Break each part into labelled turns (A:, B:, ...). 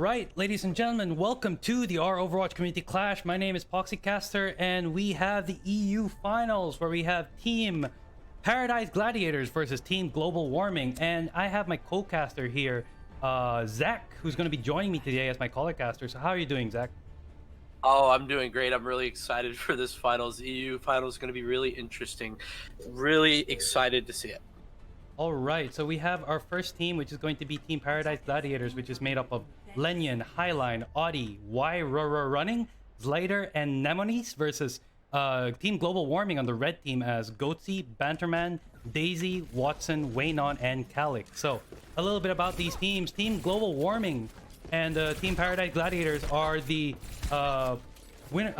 A: right, ladies and gentlemen, welcome to the our Overwatch Community Clash. My name is Poxycaster, and we have the EU Finals, where we have Team Paradise Gladiators versus Team Global Warming. And I have my co-caster here, Zach, who's going to be joining me today as my caller caster. So how are you doing, Zach?
B: Oh, I'm doing great. I'm really excited for this finals. The EU finals is going to be really interesting. Really excited to see it.
A: All right, so we have our first team, which is going to be Team Paradise Gladiators, which is made up of Lijiang, Highline, Audi, Running, Zlider, and Nemonis versus Team Global Warming on the red team as Goatsy, Banterman, Daisy, Watson, Waynon, and Calic. So a little bit about these teams. Team Global Warming and Team Paradise Gladiators are the tournament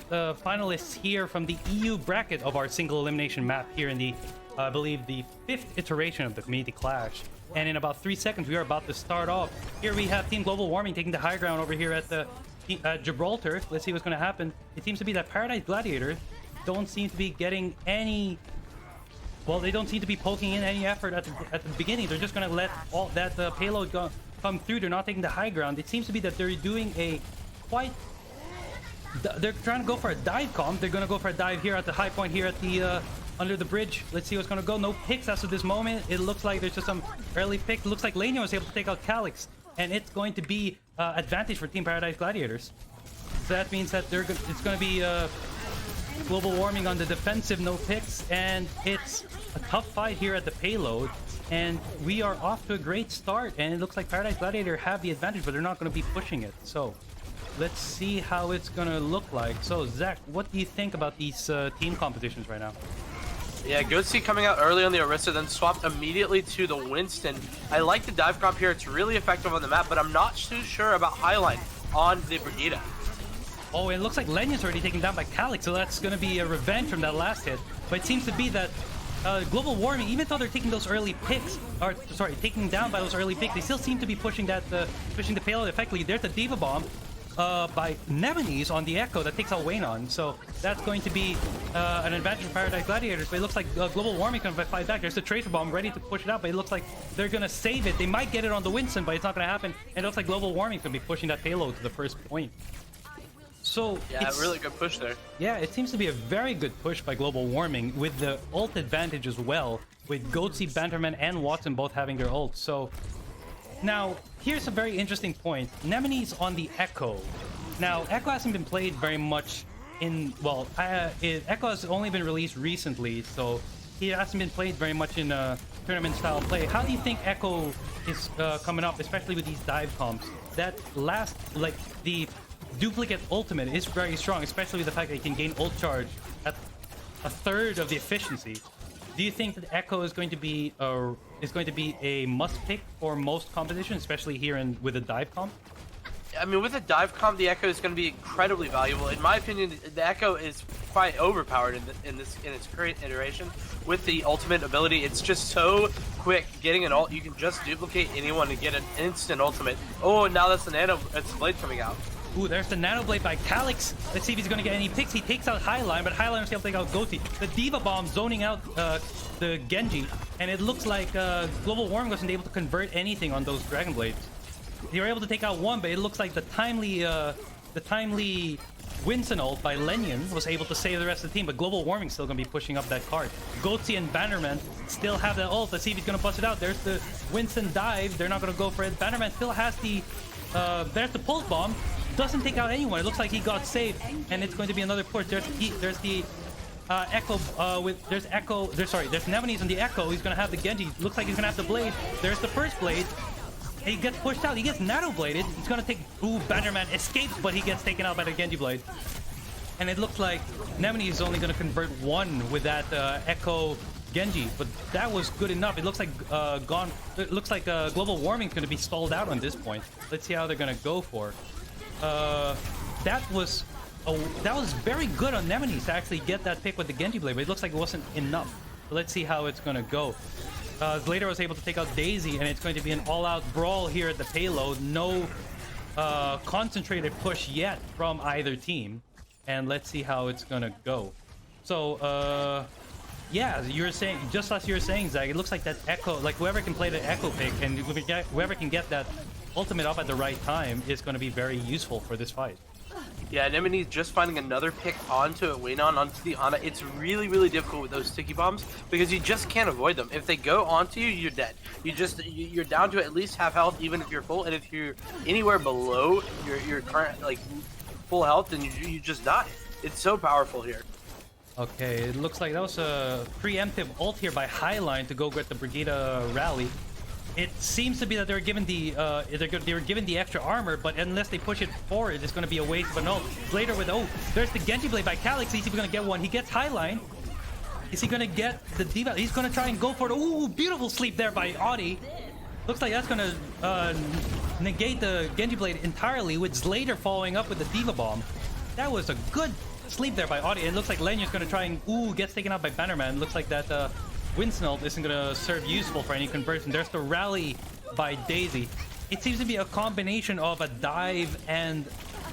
A: finalists here from the EU bracket of our single elimination map here in the I believe the 5th iteration of the Community Clash. And in about 3 seconds, we are about to start off. Here we have Team Global Warming taking the high ground over here at the Gibraltar. Let's see what's going to happen. It seems to be that Paradise Gladiators don't seem to be getting any... Well, they don't seem to be poking in any effort at the beginning. They're just going to let all that payload come through. They're not taking the high ground. It seems to be that they're doing a quite... They're trying to go for a dive comp. They're going to go for a dive here at the high point here at the... under the bridge. Let's see what's going to go. No picks as of this moment. It looks like there's just some early pick. Looks like Lijiang was able to take out Calix, and it's going to be advantage for Team Paradise Gladiators. So that means that it's going to be Global Warming on the defensive, no picks, and it's a tough fight here at the payload. And we are off to a great start, and it looks like Paradise Gladiator have the advantage, but they're not going to be pushing it. So let's see how it's going to look like. So Zach, what do you think about these team competitions right now?
B: Yeah, Goatsy coming out early on the Orisa, then swapped immediately to the Winston. I like the dive comp here. It's really effective on the map, but I'm not too sure about Highline on the Brigida.
A: Oh, it looks like Lenion's already taken down by Calic, so that's going to be a revenge from that last hit. But it seems to be that Global Warming, even though they're taking those early picks, or sorry, taking down by those early picks, they still seem to be pushing that, pushing the payload effectively. There's the Diva Bomb by Nemonis on the Echo that takes out Waynon, so that's going to be an advantage for Paradise Gladiators. But it looks like Global Warming can fight back. There's the Tracer Bomb ready to push it out, but it looks like they're gonna save it. They might get it on the Winston, but it's not gonna happen. And it looks like Global Warming's gonna be pushing that payload to the first point. So
B: yeah, really good push there.
A: Yeah, it seems to be a very good push by Global Warming with the ult advantage as well, with Goatsy, Banterman, and Watson both having their ults. So now, here's a very interesting point. Nemonis on the Echo. Now, Echo hasn't been played very much in... Well, Echo has only been released recently, so he hasn't been played very much in tournament-style play. How do you think Echo is coming up, especially with these dive comps? That last, like, the duplicate ultimate is very strong, especially with the fact that he can gain ult charge at a third of the efficiency. Do you think that Echo is going to be a must pick for most competitions, especially here with a dive comp?
B: I mean, with a dive comp, the Echo is going to be incredibly valuable. In my opinion, the Echo is quite overpowered in its current iteration. With the ultimate ability, it's just so quick. Getting an ult, you can just duplicate anyone and get an instant ultimate. Oh, and now that's the nano. It's the blade coming out.
A: Ooh, there's the Nano Blade by Calix. Let's see if he's going to get any picks. He takes out Highline, but Highline was able to take out Goatsy. The Diva Bomb zoning out the Genji, and it looks like Global Warming wasn't able to convert anything on those Dragon Blades. They were able to take out one, but it looks like the timely Winston ult by Lijiang was able to save the rest of the team, but Global Warming's still going to be pushing up that card. Goatsy and Bannerman still have that ult. Let's see if he's going to bust it out. There's the Winston dive. They're not going to go for it. Bannerman still has the... there's the Pulse Bomb. Doesn't take out anyone. It looks like he got saved, and it's going to be another push. There's the Echo there's Nemonis on the Echo. He's gonna have the Genji. Looks like he's gonna have the blade. There's the first blade. He gets pushed out. He gets nano bladed. He's gonna take... Ooh, Bannerman escapes, but he gets taken out by the Genji blade. And it looks like Nemonis is only gonna convert one with that Echo Genji, but that was good enough. It looks like Global Warming's gonna be stalled out on this point. Let's see how they're gonna go for. That was very good on Nemonis to actually get that pick with the Genji blade, but it looks like it wasn't enough. So let's see how it's gonna go. Zlider was able to take out Daisy, and it's going to be an all-out brawl here at the payload. No concentrated push yet from either team, and let's see how it's gonna go. So yeah, you're saying, just as you were saying, Zach, it looks like that Echo, like whoever can play the Echo pick and whoever can get that ultimate up at the right time is going to be very useful for this fight.
B: Yeah, Anemone's just finding another pick onto it, Waynon, onto the Ana. It's really, really difficult with those sticky bombs because you just can't avoid them. If they go onto you, you're dead. You're down to at least half health, even if you're full. And if you're anywhere below your current like full health, then you just die. It's so powerful here.
A: Okay, it looks like that was a preemptive ult here by Highline to go get the Brigida rally. It seems to be that they're given the they're given the extra armor, but unless they push it forward, it's going to be a waste of an ult. Later with there's the Genji blade by Calyx. He's going to get one. He gets Highline. Is he going to get the Diva? He's going to try and go for it. Ooh, beautiful sleep there by Audi. Looks like that's going to negate the Genji blade entirely, with Slater following up with the Diva bomb. That was a good sleep there by Audi. It looks like Lenya's going to try and gets taken out by Bannerman. Looks like that. Winston ult isn't going to serve useful for any conversion. There's the rally by Daisy. It seems to be a combination of a dive and,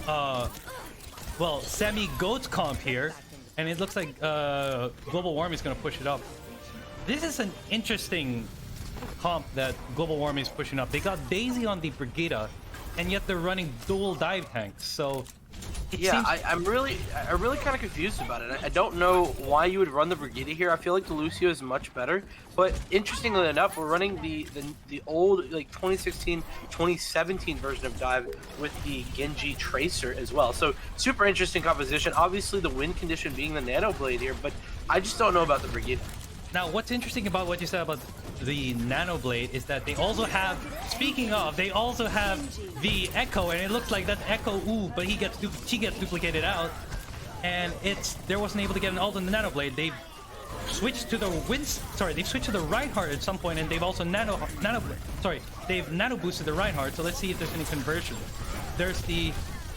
A: well, semi-goats comp here. And it looks like global warming is going to push it up. This is an interesting comp that global warming is pushing up. They got Daisy on the Brigida, and yet they're running dual dive tanks. So
B: yeah, I'm really kind of confused about it. I don't know why you would run the Brigida here. I feel like the Lucio is much better. But interestingly enough, we're running the old like 2016, 2017 version of dive with the Genji Tracer as well. So super interesting composition. Obviously the win condition being the Nano Blade here, but I just don't know about the Brigida.
A: Now, what's interesting about what you said about the Nano Blade is that they also have, speaking of, they also have the Echo, and it looks like that's Echo, but she gets duplicated out, and they wasn't able to get an ult on the Nano Blade. They've switched to the they've switched to the Reinhardt at some point, and they've also they've nano boosted the Reinhardt. So let's see if there's any conversion. There's the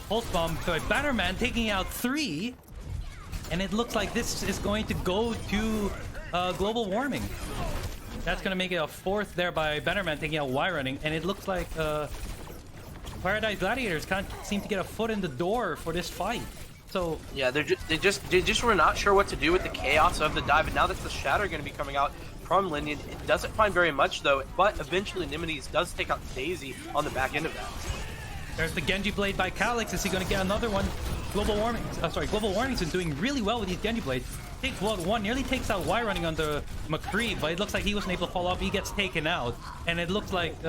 A: Pulse Bomb by Bannerman taking out 3, and it looks like this is going to go to global warming. That's going to make it a 4th there by Bannerman taking out Y running, and it looks like Paradise Gladiators can't seem to get a foot in the door for this fight. So
B: yeah, they just were not sure what to do with the chaos of the dive, and now that the Shatter are going to be coming out from Lijiang, it doesn't find very much though. But eventually, Nemesis does take out Daisy on the back end of that.
A: There's the Genji blade by Calyx. Is he going to get another one? Global warming's been doing really well with these Genji blades. Takes one, nearly takes out Y running on the McCree, but it looks like he wasn't able to follow up. He gets taken out, and it looks like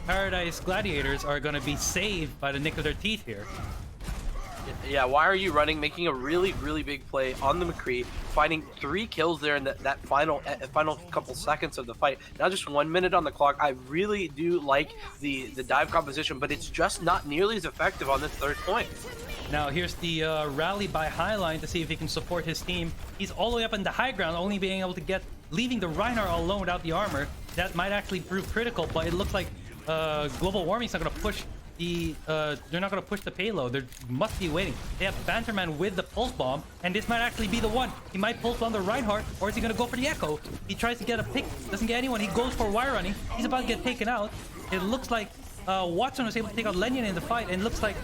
A: Paradise Gladiators are going to be saved by the nick of their teeth here.
B: Yeah, why are you running, making a really, really big play on the McCree, finding 3 kills there in that final couple seconds of the fight. Now just 1 minute on the clock. I really do like the dive composition, but it's just not nearly as effective on this 3rd point.
A: Now here's the rally by Highline to see if he can support his team. He's all the way up in the high ground, only being able to leaving the Reinhardt alone without the armor. That might actually prove critical, but it looks like global warming's not going to push they're not going to push the payload. They must be waiting. They have Banterman with the pulse bomb, and this might actually be the one. He might pulse on the Reinhardt, or is he going to go for the Echo? He tries to get a pick, doesn't get anyone. He goes for Y running. He's about to get taken out. It looks like Watson was able to take out Lenyan in the fight, and it looks like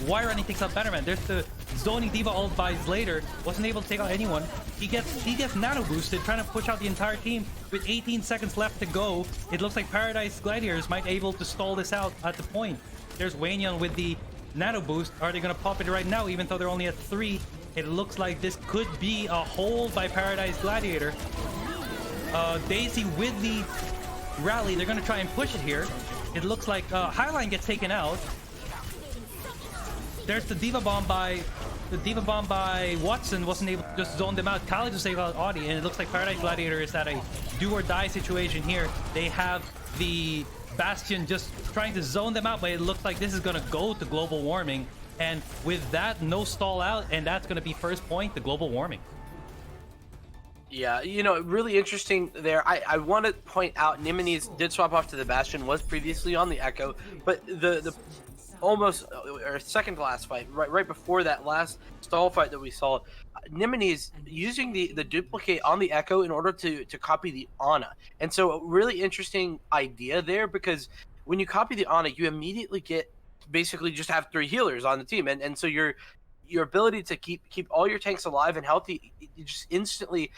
A: Y running takes out Bannerman. There's the zoning Diva ult by Slater. Wasn't able to take out anyone. He gets nano boosted, trying to push out the entire team with 18 seconds left to go. It looks like Paradise Gladiators might be able to stall this out at the point. There's Wayne with the nano boost. Are they going to pop it right now, even though they're only at 3? It looks like this could be a hold by Paradise Gladiator. Daisy with the rally. They're going to try and push it here. It looks like Highline gets taken out. There's the Diva Bomb by Watson. Wasn't able to just zone them out. College was able to Audi, and it looks like Paradise Gladiator is at a do or die situation here. They have the Bastion just trying to zone them out, but it looks like this is going to go to global warming, and with that, no stall out, and that's going to be first point to global warming.
B: Yeah, you know, really interesting there. I want to point out Nemesis did swap off to the Bastion, was previously on the Echo, but the almost or second to last fight, right before that last stall fight that we saw, Nemesis using the duplicate on the Echo in order to copy the Ana. And so a really interesting idea there, because when you copy the Ana, you immediately get basically just have 3 healers on the team, and so your ability to keep all your tanks alive and healthy, it just instantly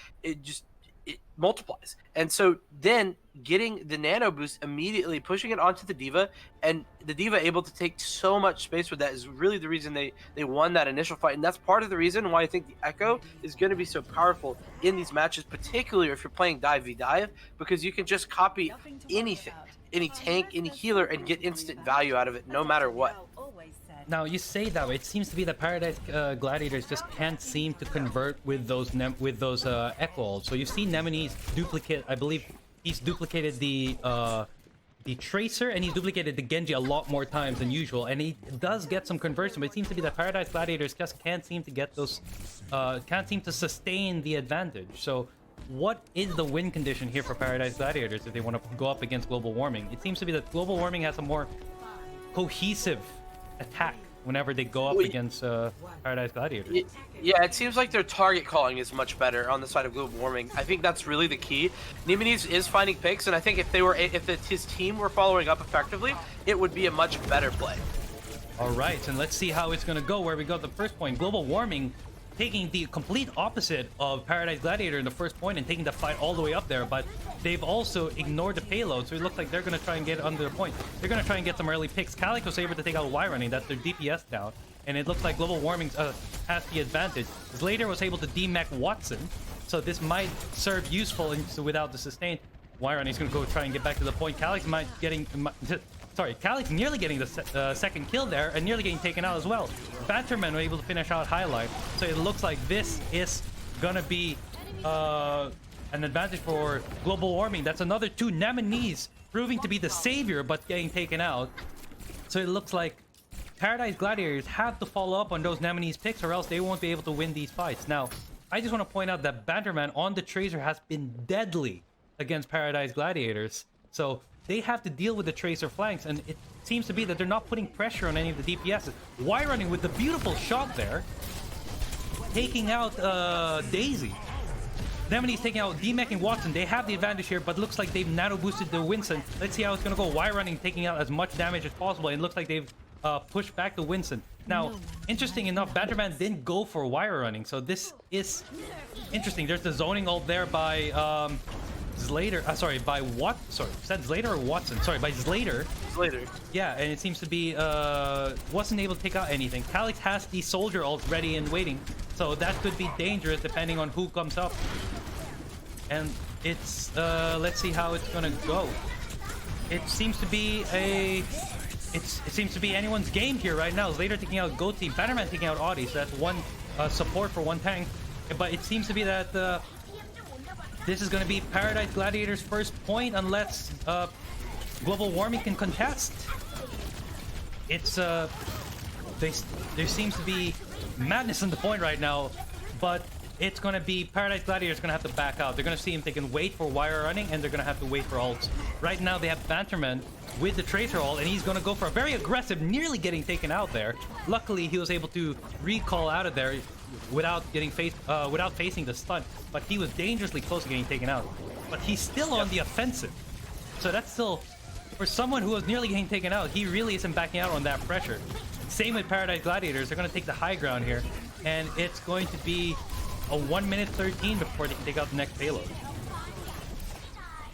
B: it multiplies. And so then getting the nano boost immediately, pushing it onto the D.Va, and the D.Va able to take so much space with that is really the reason they won that initial fight. And that's part of the reason why I think the Echo is going to be so powerful in these matches, particularly if you're playing dive v dive, because you can just copy anything, any tank, any healer, and get instant value out of it no matter what.
A: Now you say that, but it seems to be that Paradise Gladiators just can't seem to convert with those Echo ults. So you see Nemesis duplicate. I believe he's duplicated the Tracer, and he's duplicated the Genji a lot more times than usual, and he does get some conversion. But it seems to be that Paradise Gladiators just can't seem to get those, can't seem to sustain the advantage. So what is the win condition here for Paradise Gladiators if they want to go up against Global Warming? It seems to be that Global Warming has a more cohesive attack whenever they go up against Paradise Gladiators.
B: Yeah, it seems like their target calling is much better on the side of Global Warming. I think that's really the key. Nemesis is finding picks, and I think if his team were following up effectively, it would be a much better play.
A: All right, and let's see how it's going to go. Where we got the first point, Global Warming taking the complete opposite of Paradise Gladiator in the first point and taking the fight all the way up there, but they've also ignored the payload, so it looks like they're going to try and get under the point. They're going to try and get some early picks. Calyx was able to take out Y running, that's their DPS down, and it looks like Global Warming has the advantage. Slater was able to demech Watson, so this might serve useful without the sustain. Y running is going to go try and get back to the point. Calyx Calyx nearly getting the second kill there and nearly getting taken out as well. Banterman were able to finish out Highlight, so it looks like this is gonna be an advantage for Global Warming. That's another two Nemesis proving to be the savior but getting taken out. So it looks like Paradise Gladiators have to follow up on those Nemesis picks or else they won't be able to win these fights. Now, I just want to point out that Banterman on the Tracer has been deadly against Paradise Gladiators. So they have to deal with the Tracer flanks, and it seems to be that they're not putting pressure on any of the DPSs. Y running with the beautiful shot there, taking out Daisy. Nemesis taking out D-Mech and Watson. They have the advantage here, but looks like they've nano boosted the Winston. Let's see how it's gonna go. Y running taking out as much damage as possible, and it looks like they've pushed back the Winston. Now, interesting enough, Banterman didn't go for wire running, so this is interesting. There's the zoning ult there by Slater, by what? Sorry, said Slater or Watson? Sorry, by Slater.
B: Slater.
A: Yeah, and it seems to be wasn't able to take out anything. Calyx has the soldier ult ready and waiting, so that could be dangerous depending on who comes up. And it's let's see how it's gonna go. It seems to be it seems to be anyone's game here right now. Slater taking out Goatee, Bannerman taking out Audi, so that's one support for one tank. But it seems to be that this is going to be Paradise Gladiators' first point unless Global Warming can contest. It's there seems to be madness on the point right now, but it's going to be Paradise Gladiators going to have to back out. They're going to see if they can wait for wire running, and they're going to have to wait for ults. Right now they have Banterman with the Tracer ult, and he's going to go for a very aggressive, nearly getting taken out there. Luckily, he was able to recall out of there without getting without facing the stun, but he was dangerously close to getting taken out. But he's still on the offensive, so that's still, for someone who was nearly getting taken out, he really isn't backing out on that pressure. Same with Paradise Gladiators. They're going to take the high ground here, and it's going to be a 1 minute 13 before they can take out the next payload.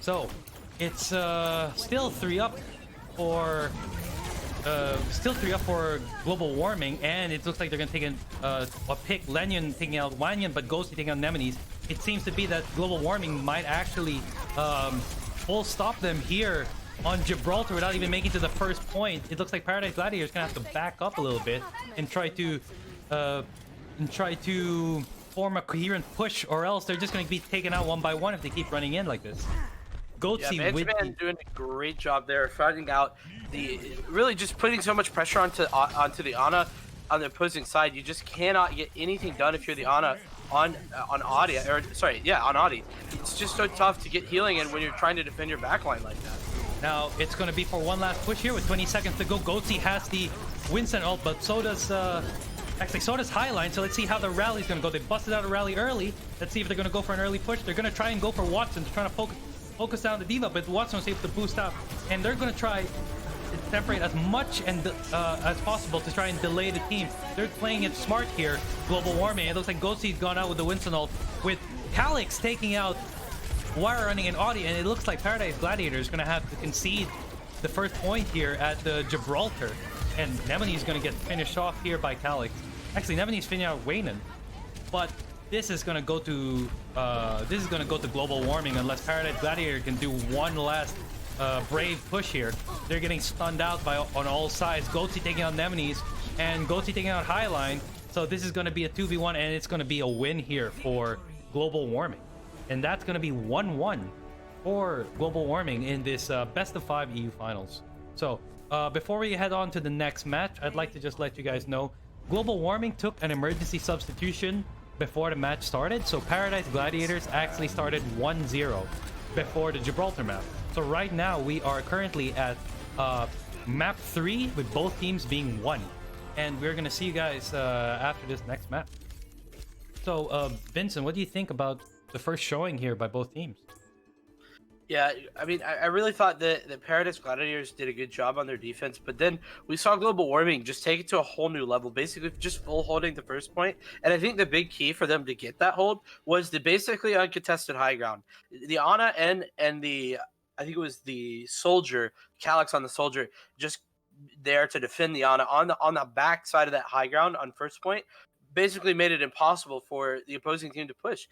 A: So it's still 3 up for Global Warming, and it looks like they're gonna take a pick. Lenyon taking out Wanyan, but Ghosty taking out Nemesis. It seems to be that Global Warming might actually full stop them here on Gibraltar without even making to the first point. It looks like Paradise Gladiators gonna have to back up a little bit and try to form a coherent push, or else they're just gonna be taken out one by one if they keep running in like this.
B: Yeah, Benjamin doing a great job there, finding out really just putting so much pressure onto the Ana on the opposing side. You just cannot get anything done if you're the Ana on Audi, on Audi. It's just so tough to get healing and when you're trying to defend your backline like that.
A: Now it's gonna be for one last push here with 20 seconds to go. Goatee has the Winston ult, but so does actually so does Highline. So let's see how the rally's gonna go. They busted out a rally early. Let's see if they're gonna go for an early push. They're gonna try and go for Watson to try to focus down the D.Va, but Watson was able to boost out, and they're going to try to separate as much and as possible to try and delay the team. They're playing it smart here. Global Warming. It looks like Ghosty's gone out with the Winston ult, with Calyx taking out wire running in Audi, and it looks like Paradise Gladiator is going to have to concede the first point here at the Gibraltar. And Nemini is going to get finished off here by Calyx. Actually, Nemini's finishing out Waynon, but this is going to go to global warming unless Paradise Gladiator can do one last brave push here. They're getting stunned out on all sides. Goatse taking out Nemini's and Goatse taking out Highline. So this is going to be a 2v1, and it's going to be a win here for global warming. And that's going to be 1-1 for global warming in this best of 5 EU finals. So before we head on to the next match, I'd like to just let you guys know global warming took an emergency substitution before the match started. So Paradise Gladiators actually started 1-0 before the Gibraltar map. So right now we are currently at map 3 with both teams being 1. And we're going to see you guys after this next map. So Vincent, what do you think about the first showing here by both teams?
B: Yeah, I mean, I really thought that Paradise Gladiators did a good job on their defense, but then we saw global warming just take it to a whole new level, basically just full holding the first point. And I think the big key for them to get that hold was the basically uncontested high ground. The Ana and the, I think it was the Soldier, Calyx on the Soldier, just there to defend the Ana on the back side of that high ground on first point, basically made it impossible for the opposing team to push.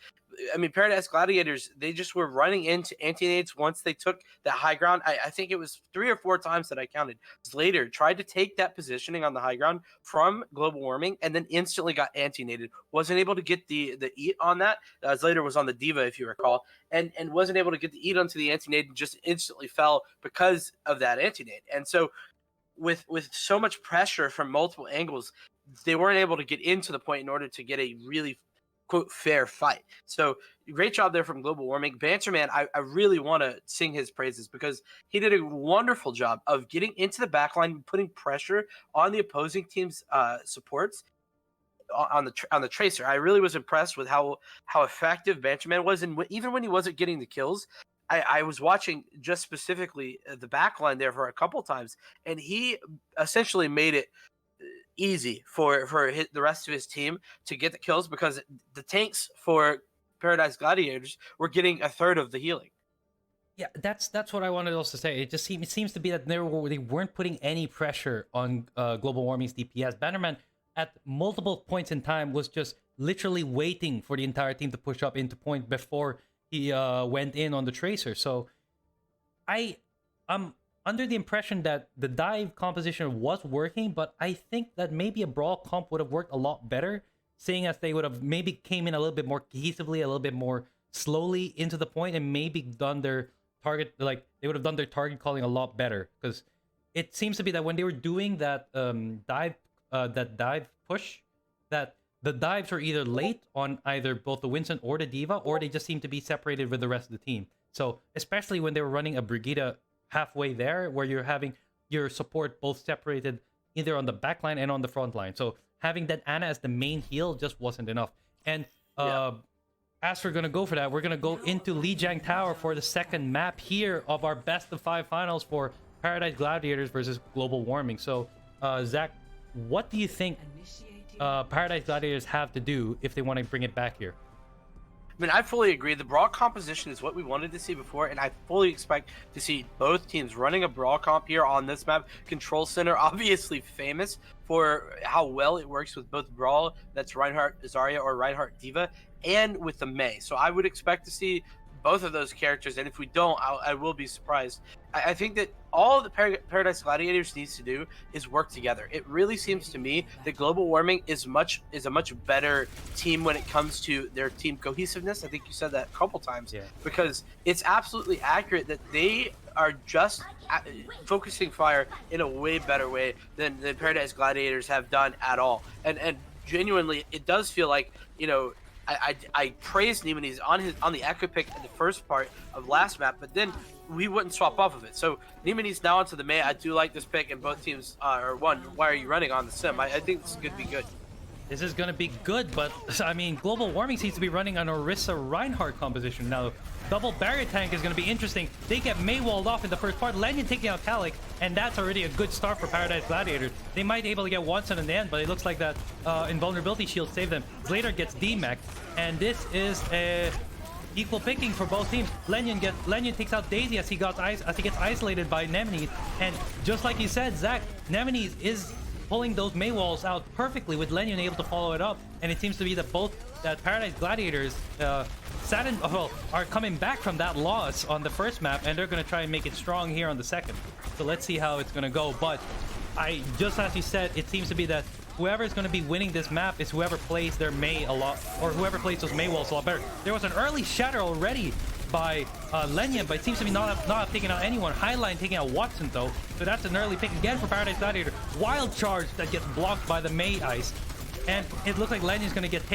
B: I mean, Paradise Gladiators, they just were running into anti-nades once they took that high ground. I think it was 3 or 4 times that I counted. Slater tried to take that positioning on the high ground from global warming and then instantly got anti-naded. Wasn't able to get the eat on that. Slater was on the Diva, if you recall, and wasn't able to get the eat onto the anti-nade and just instantly fell because of that anti-nade. And so with so much pressure from multiple angles, they weren't able to get into the point in order to get a really, quote, fair fight. So great job there from global warming. Banterman, I really want to sing his praises because he did a wonderful job of getting into the backline, putting pressure on the opposing team's supports on the tracer. I really was impressed with how effective Banterman was, and even when he wasn't getting the kills, I was watching just specifically the backline there for a couple times, and he essentially made it easy for the rest of his team to get the kills because the tanks for Paradise Gladiators were getting a third of the healing.
A: Yeah, that's what I wanted to also say. It seems to be that they weren't putting any pressure on global warming's DPS. Bannerman at multiple points in time was just literally waiting for the entire team to push up into point before he went in on the tracer. So I'm under the impression that the dive composition was working, but I think that maybe a brawl comp would have worked a lot better, seeing as they would have maybe came in a little bit more cohesively, a little bit more slowly into the point, and maybe done their target, like they would have done their target calling a lot better. Because it seems to be that when they were doing that dive push, that the dives were either late on either both the Winston or the Diva, or they just seemed to be separated with the rest of the team. So especially when they were running a Brigida halfway there, where you're having your support both separated either on the back line and on the front line. So having that Ana as the main heal just wasn't enough. And as we're gonna go for that, we're gonna go into Lijiang Tower for the second map here of our best of 5 finals for Paradise Gladiators versus global warming. So Zach, what do you think Paradise Gladiators have to do if they want to bring it back here?
B: I mean, I fully agree. The brawl composition is what we wanted to see before, and I fully expect to see both teams running a brawl comp here on this map. Control Center, obviously famous for how well it works with both brawl, that's Reinhardt Zarya or Reinhardt Diva, and with the Mei. So I would expect to see both of those characters, and if we don't, I will be surprised. I think that all the Paradise Gladiators needs to do is work together. It really seems to me that global warming is a much better team when it comes to their team cohesiveness. I think you said that a couple times, because it's absolutely accurate that they are just focusing fire in a way better way than the Paradise Gladiators have done at all. And genuinely, it does feel like, you know, I praised Nemeni's on the Echo pick in the first part of last map, but then we wouldn't swap off of it. So Nemeni's now onto the Mei. I do like this pick, and both teams are one. Why are you running on the Sim? I think this could be good.
A: This is going to be good, but I mean, global warming seems to be running an Orisa Reinhardt composition now. Double barrier tank is going to be interesting. They get Mei walled off in the first part. Lanyon taking out Calyx, and that's already a good start for Paradise Gladiators. They might be able to get Watson in the end, but it looks like that invulnerability shield saved them. Slater gets D-Mac, and this is a equal picking for both teams. Lenyon takes out Daisy as he gets isolated by Nemesis, and just like you said, Zach, Nemesis is pulling those May walls out perfectly with Lenyon able to follow it up, and it seems to be that that Paradise Gladiators are coming back from that loss on the first map, and they're going to try and make it strong here on the second. So let's see how it's going to go. But just as you said, it seems to be that whoever is going to be winning this map is whoever plays their May a lot, or whoever plays those May walls a lot better. There was an early shatter already by Lenyon, but it seems to be not have taken out anyone. Highline taking out Watson though, so that's an early pick again for Paradise Gladiator. Wild charge that gets blocked by the May ice, and it looks like Lenyon's going to get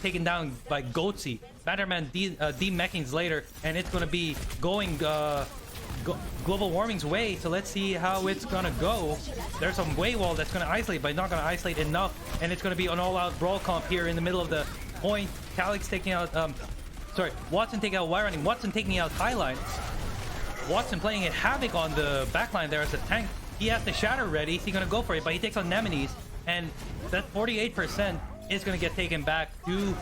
A: taken down by Goatsy. Batterman de-mechings later, and it's going to be going global warming's way. So let's see how it's going to go. There's some way wall that's going to isolate, but not going to isolate enough, and it's going to be an all-out brawl comp here in the middle of the point. Calyx taking out Watson taking out Wire Running. Watson taking out Highline. Watson playing it havoc on the backline there as a tank. He has the Shatter ready. He's going to go for it, but he takes on Nemesis, and that 48% is going to get taken back to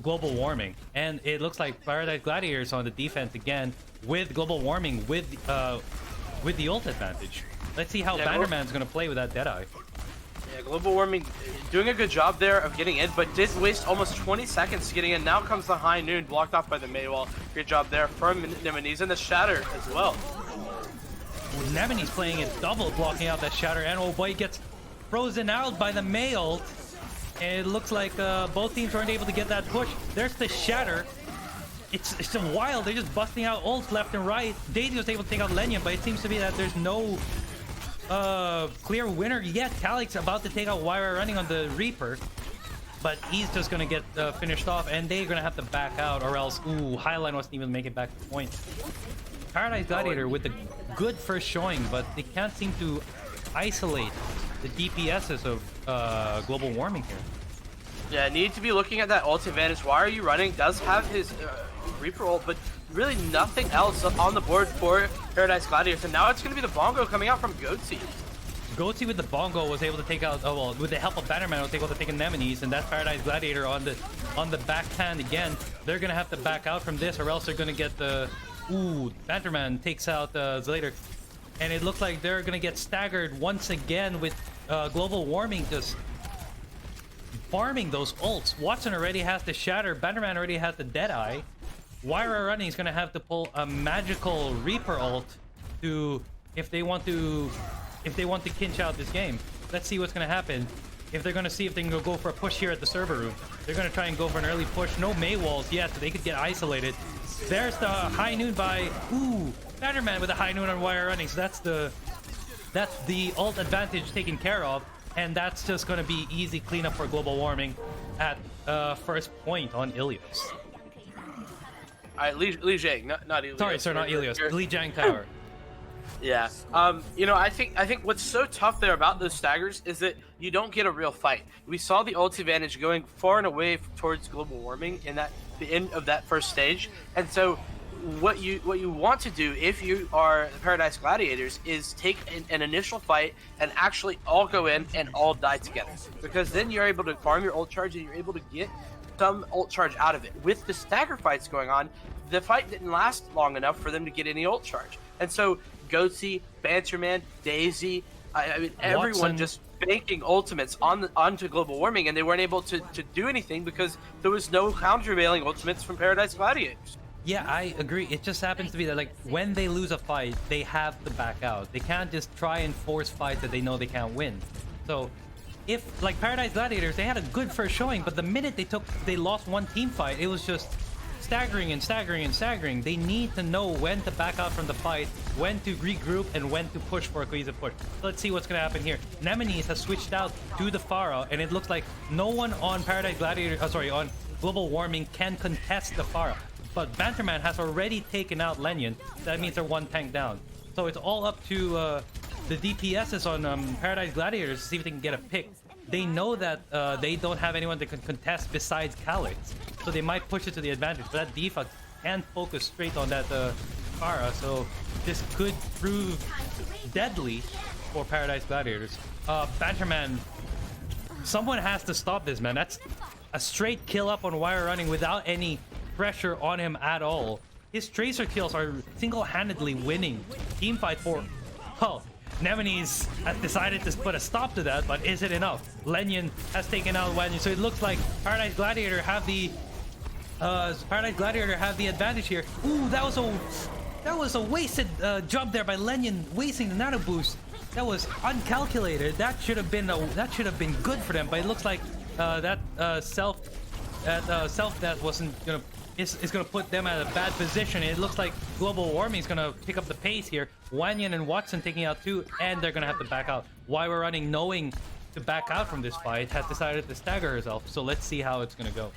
A: global warming. And it looks like Paradise Gladiators on the defense again with global warming with the ult advantage. Let's see how Banderman's going to play with that Deadeye.
B: Yeah, global warming doing a good job there of getting in, but did waste almost 20 seconds getting in. Now comes the High Noon, blocked off by the Maywall. Great job there from Nemesis, and the Shatter as well.
A: Nemesis playing it double, blocking out that Shatter, and oh boy, gets frozen out by the May ult. And it looks like both teams weren't able to get that push. There's the Shatter. It's so wild. They're just busting out ults left and right. Daisy was able to take out Lenyon, but it seems to be that there's no clear winner yet. Calyx about to take out Wire Running on the Reaper, but he's just gonna get finished off, and they're gonna have to back out, or else Highline wasn't even making it back to the point. Paradise Gladiator with a good first showing, but they can't seem to isolate the DPSs of global warming here.
B: Yeah, need to be looking at that ult advantage. Why are you running? Does have his Reaper ult, but really nothing else on the board for Paradise Gladiators. And now it's going to be the Bongo coming out from Goatsy.
A: Goatsy with the Bongo was able to take out, with the help of Bannerman, was able to take a Nemesis, and that's Paradise Gladiator on the backhand again. They're going to have to back out from this, or else they're going to get the... Bannerman takes out Slater. And it looks like they're going to get staggered once again with global warming just farming those ults. Watson already has the Shatter. Bannerman already has the Deadeye. Wire Running is going to have to pull a magical Reaper ult to if they want to kinch out this game. Let's see what's going to happen. If they're going to see if they can go for a push here at the server room. They're going to try and go for an early push. No May walls yet, so they could get isolated. There's the High Noon by Bannerman with a High Noon on Wire Running. So that's the ult advantage taken care of, and that's just going to be easy cleanup for global warming at first point on Ilios.
B: Lijiang, not Ilios.
A: Sorry, not Ilios. Lijiang Tower.
B: Yeah. You know, I think what's so tough there about those staggers is that you don't get a real fight. We saw the ult advantage going far and away towards global warming in the end of that first stage, and so what you want to do if you are the Paradise Gladiators is take an initial fight and actually all go in and all die together, because then you're able to farm your ult charge and you're able to get some ult charge out of it. With the stagger fights going on, the fight didn't last long enough for them to get any ult charge, and so Goatsy, Banterman, Daisy, I mean everyone
A: Watson.
B: Just banking ultimates onto global warming, and they weren't able to do anything because there was no countervailing ultimates from Paradise Gladiators.
A: Yeah, I agree. It just happens to be that, like, when they lose a fight, they have to back out. They can't just try and force fights that they know they can't win. So, if, like, Paradise Gladiators, they had a good first showing, but the minute they lost one team fight, it was just staggering and staggering and staggering. They need to know when to back out from the fight, when to regroup, and when to push for a cohesive push. So let's see what's going to happen here. Nemesis has switched out to the Pharah, and it looks like no one on Paradise Gladiator, on global warming can contest the Pharah. But Banterman has already taken out Lenyon. That means they're one tank down. So it's all up to the DPSs on Paradise Gladiators to see if they can get a pick. They know that they don't have anyone that can contest besides Calyx. So they might push it to the advantage. But that Defect can focus straight on that Pharah. So this could prove deadly for Paradise Gladiators. Banterman, someone has to stop this, man. That's a straight kill up on Wire Running without any pressure on him at all. His Tracer kills are single-handedly winning teamfight for... Oh, Nemesis has decided to put a stop to that, but is it enough? Lijiang has taken out Wanyan, so it looks like Paradise Gladiator have the advantage here. Ooh, that was a wasted job there by Lijiang, wasting the nano boost. That was uncalculated. That should have been good for them, but it looks like that self death is gonna put them at a bad position. It looks like global warming is gonna pick up the pace here. Wanyan and Watson taking out 2, and they're gonna have to back out. Why we're running, knowing to back out from this fight, has decided to stagger herself. So let's see how it's gonna go.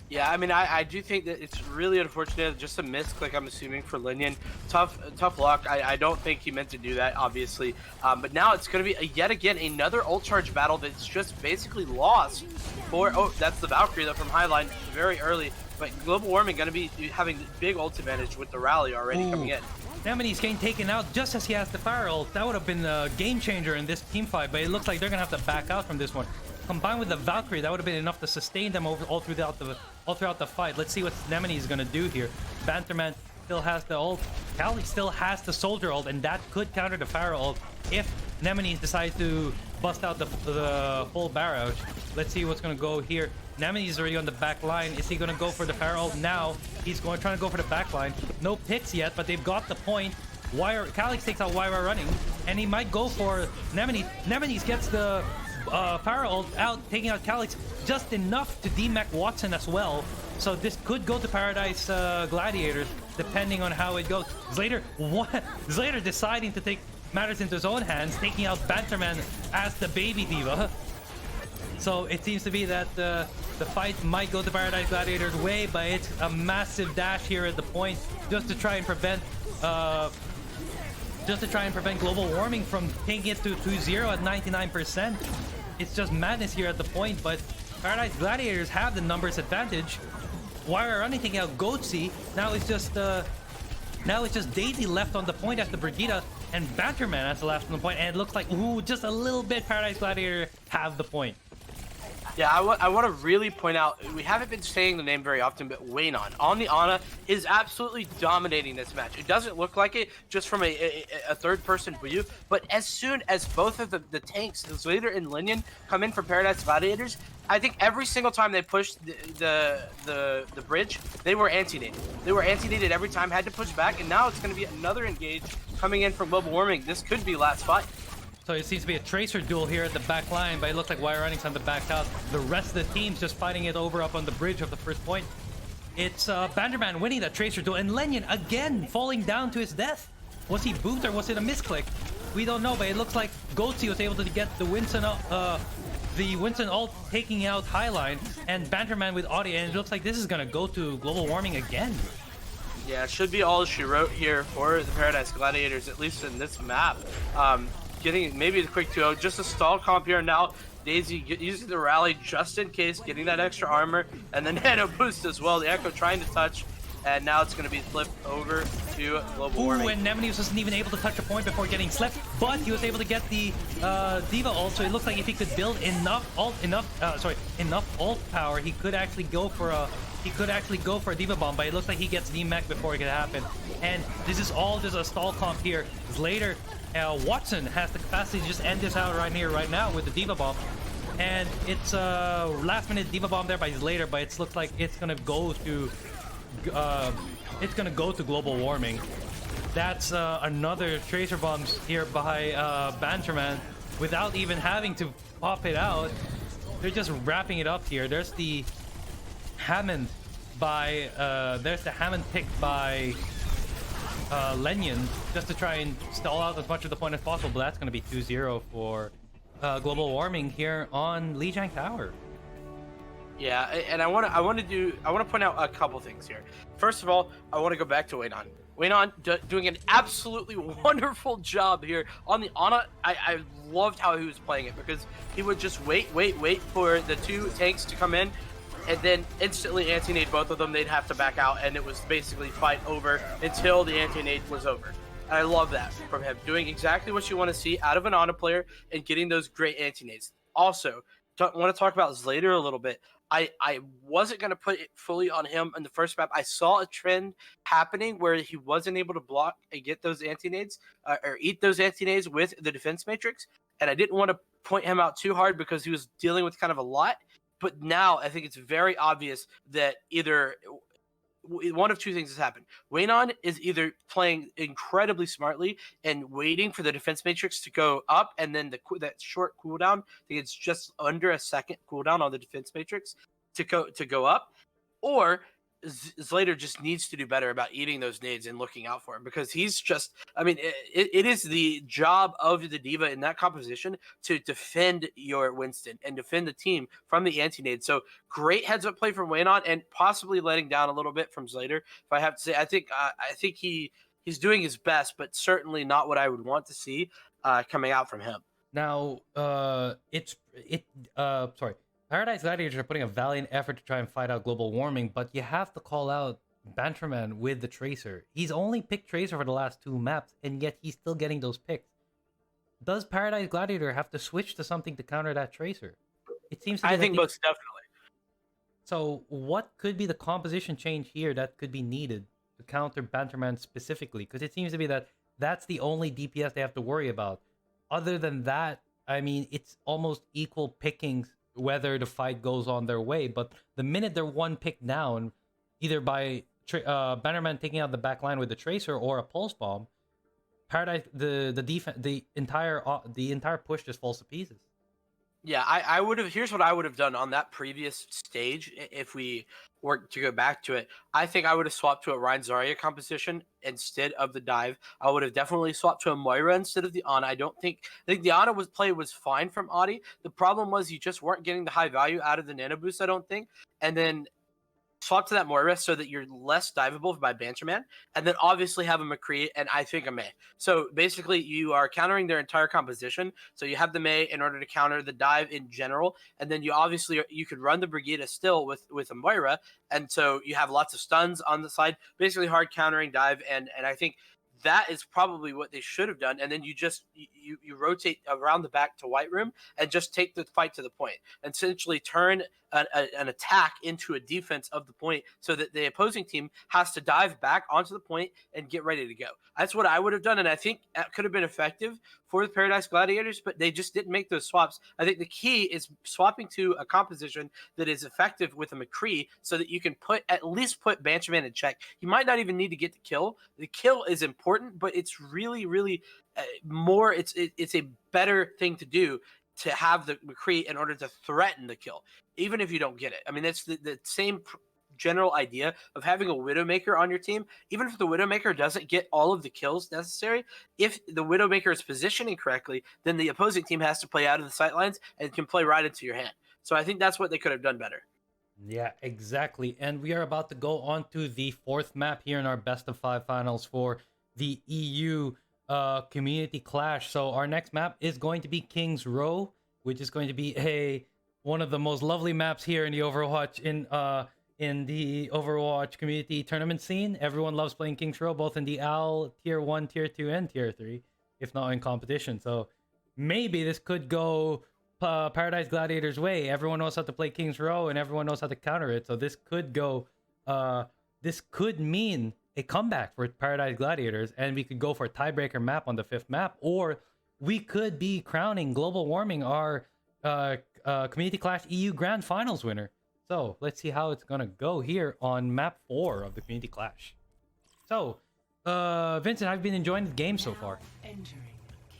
B: Yeah, I mean, I do think that it's really unfortunate. Just a misclick, I'm assuming, for Lijiang. Tough luck. I don't think he meant to do that, obviously. But now it's going to be, yet again, another ult charge battle that's just basically lost for... Oh, that's the Valkyrie, though, from Highline very early. But global warming going to be having big ult advantage with the rally already coming in.
A: Nemesis getting taken out just as he has the fire ult. That would have been a game changer in this team fight, but it looks like they're going to have to back out from this one. Combined with the Valkyrie, that would have been enough to sustain them all throughout the fight. Let's see what Nemesis is gonna do here. Banterman still has the ult. Kali still has the soldier ult, and that could counter the Pharaoh ult if Nemesis decides to bust out the whole barrage. Let's see what's gonna go here. Nemesis is already on the back line. Is he gonna go for the Pharaoh ult now? He's trying to go for the back line. No picks yet, but they've got the point. Calix takes out Why We're Running, and he might go for Nemesis. Nemesis gets the Pharaoh ult out, taking out Calix just enough to demech Watson as well. So this could go to Paradise Gladiators, depending on how it goes. Slater deciding to take matters into his own hands, taking out Banterman as the baby diva. So it seems to be that the fight might go to Paradise Gladiators' way, but it's a massive dash here at the point just to try and prevent global warming from taking it to 2-0 at 99%. It's just madness here at the point, but Paradise Gladiators have the numbers advantage. Why are running taking out Goatsy? Now it's just Daisy left on the point after Brigitte, and Banterman has the last on the point, and it looks like, ooh, just a little bit Paradise Gladiator have the point.
B: Yeah, I want to really point out, we haven't been saying the name very often, but Waynon on the Ana is absolutely dominating this match. It doesn't look like it just from a third-person view, but as soon as both of the tanks, Slater and Lijiang, come in for Paradise Gladiators, I think every single time they pushed the bridge, they were anti-nated. They were anti-nated every time, had to push back, and now it's going to be another engage coming in from global warming. This could be last fight.
A: So it seems to be a Tracer duel here at the back line, but it looks like Wire Running's on the back out. The rest of the team's just fighting it over up on the bridge of the first point. It's Banderman winning that Tracer duel, and Lijiang again falling down to his death. Was he booped or was it a misclick? We don't know, but it looks like Goatsy was able to get the Winston ult taking out Highline, and Banterman with Audi, and it looks like this is gonna go to global warming again.
B: Yeah, it should be all she wrote here for the Paradise Gladiators, at least in this map. Getting maybe the quick 2-0, just a stall comp here now. Daisy using the rally just in case, getting that extra armor, and then nano boost as well. The Echo trying to touch, and now it's going to be flipped over to global warming.
A: Ooh, and Nemesis wasn't even able to touch a point before getting slept, but he was able to get the Diva ult. So it looks like if he could build enough ult power, he could actually go for a Diva bomb. But it looks like he gets demech before it could happen. And this is all just a stall comp here. Later, Watson has the capacity to just end this out right now with the Diva bomb. And it's a last minute Diva bomb there by Slater, but it looks like it's gonna go to global warming. That's another Tracer bombs here by Banterman without even having to pop it out. They're just wrapping it up here. There's the Hammond picked by Lijiang just to try and stall out as much of the point as possible, but that's going to be 2-0 for global warming here on Lijiang Tower.
B: Yeah, and I want to point out a couple things here. First of all, I want to go back to Waynon. Waynon doing an absolutely wonderful job here on the Ana. I loved how he was playing it because he would just wait for the two tanks to come in, and then instantly anti-nade both of them. They'd have to back out, and it was basically fight over until the anti-nade was over. And I love that from him, doing exactly what you want to see out of an Ana player and getting those great anti-nades. Also, want to talk about Slater a little bit. I wasn't going to put it fully on him in the first map. I saw a trend happening where he wasn't able to block and get those anti-nades or eat those anti-nades with the defense matrix. And I didn't want to point him out too hard because he was dealing with kind of a lot. But now I think it's very obvious that either one of two things has happened. Waynon is either playing incredibly smartly and waiting for the defense matrix to go up, and then that short cooldown, I think it's just under a second cooldown on the defense matrix to go up, or Slater just needs to do better about eating those nades and looking out for him, because he's just, I mean, it is the job of the D.Va in that composition to defend your Winston and defend the team from the anti-nade. So great heads up play from Waynon, and possibly letting down a little bit from Slater, if I have to say. I think he's doing his best, but certainly not what I would want to see coming out from him.
A: Now, sorry. Paradise Gladiators are putting a valiant effort to try and fight out global warming, but you have to call out Banterman with the Tracer. He's only picked Tracer for the last 2 maps, and yet he's still getting those picks. Does Paradise Gladiator have to switch to something to counter that Tracer? It seems to be
B: I think most definitely.
A: So what could be the composition change here that could be needed to counter Banterman specifically? Because it seems to be that that's the only DPS they have to worry about. Other than that, I mean, it's almost equal pickings whether the fight goes on their way. But the minute they're one pick down, either by Bannerman taking out the back line with the Tracer or a Pulse Bomb, Paradise, the entire push just falls to pieces.
B: Yeah, I would have. Here's what I would have done on that previous stage if we were to go back to it. I think I would have swapped to a Rein Zarya composition instead of the dive. I would have definitely swapped to a Moira instead of the Ana. I think the Ana was fine from Audi. The problem was you just weren't getting the high value out of the Nano Boost, I don't think. And then swap to that Moira so that you're less diveable by Banterman, and then obviously have a McCree and I think a Mei. So basically you are countering their entire composition. So you have the Mei in order to counter the dive in general, and then you could run the Brigida still with a Moira, and so you have lots of stuns on the side, basically hard countering dive, and I think that is probably what they should have done. And then you rotate around the back to White Room and just take the fight to the point, and essentially turn an attack into a defense of the point, so that the opposing team has to dive back onto the point and get ready to go. That's what I would have done, and I think that could have been effective for the Paradise Gladiators, but they just didn't make those swaps. I think the key is swapping to a composition that is effective with a McCree, so that you can at least put Banchaman in check. He might not even need to get the kill. The kill is important, but it's really, really more. It's a better thing to do to have the McCree in order to threaten the kill, even if you don't get it. I mean, that's the same general idea of having a Widowmaker on your team. Even if the Widowmaker doesn't get all of the kills necessary, if the Widowmaker is positioning correctly, then the opposing team has to play out of the sightlines and can play right into your hand. So I think that's what they could have done better.
A: Yeah, exactly. And we are about to go on to the 4th map here in our best of 5 finals for the EU community clash. So our next map is going to be King's Row, which is going to be one of the most lovely maps here in the Overwatch community tournament scene. Everyone loves playing King's Row, both in the AL tier 1, tier 2, and tier 3, if not in competition. So maybe this could go Paradise Gladiators' way. Everyone knows how to play King's Row, and everyone knows how to counter it. So this could go. This could mean a comeback for Paradise Gladiators, and we could go for a tiebreaker map on the 5th map, or we could be crowning global warming our Community Clash EU Grand Finals winner. So let's see how it's gonna go here on map 4 of the Community Clash. So, Vincent, I've been enjoying the game so far.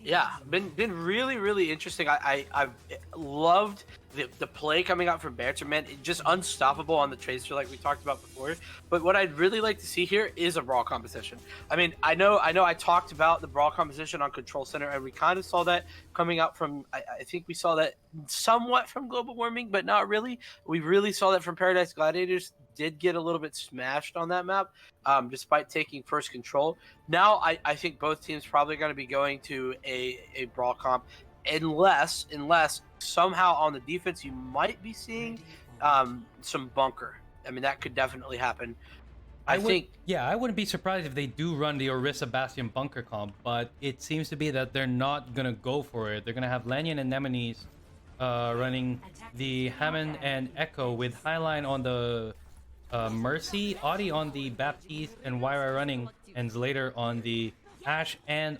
B: Yeah, been really, really interesting. I've loved the play coming out from Banterman. Just unstoppable on the Tracer, like we talked about before. But what I'd really like to see here is a Brawl composition. I mean, I know I talked about the Brawl composition on Control Center, and we kind of saw that coming out from, I think we saw that somewhat from Global Warming, but not really. We really saw that from Paradise Gladiators. Did get a little bit smashed on that map, despite taking first control. Now I think both teams probably going to be going to a Brawl comp, unless somehow on the defense you might be seeing some bunker. I mean, that could definitely happen. I wouldn't
A: be surprised if they do run the Orisa Bastion bunker comp, but it seems to be that they're not gonna go for it. They're gonna have Lanyon and Nemesis running the Hammond and Echo with Highline on the Mercy, Audi on the Baptiste, and YY running ends later on the Ash and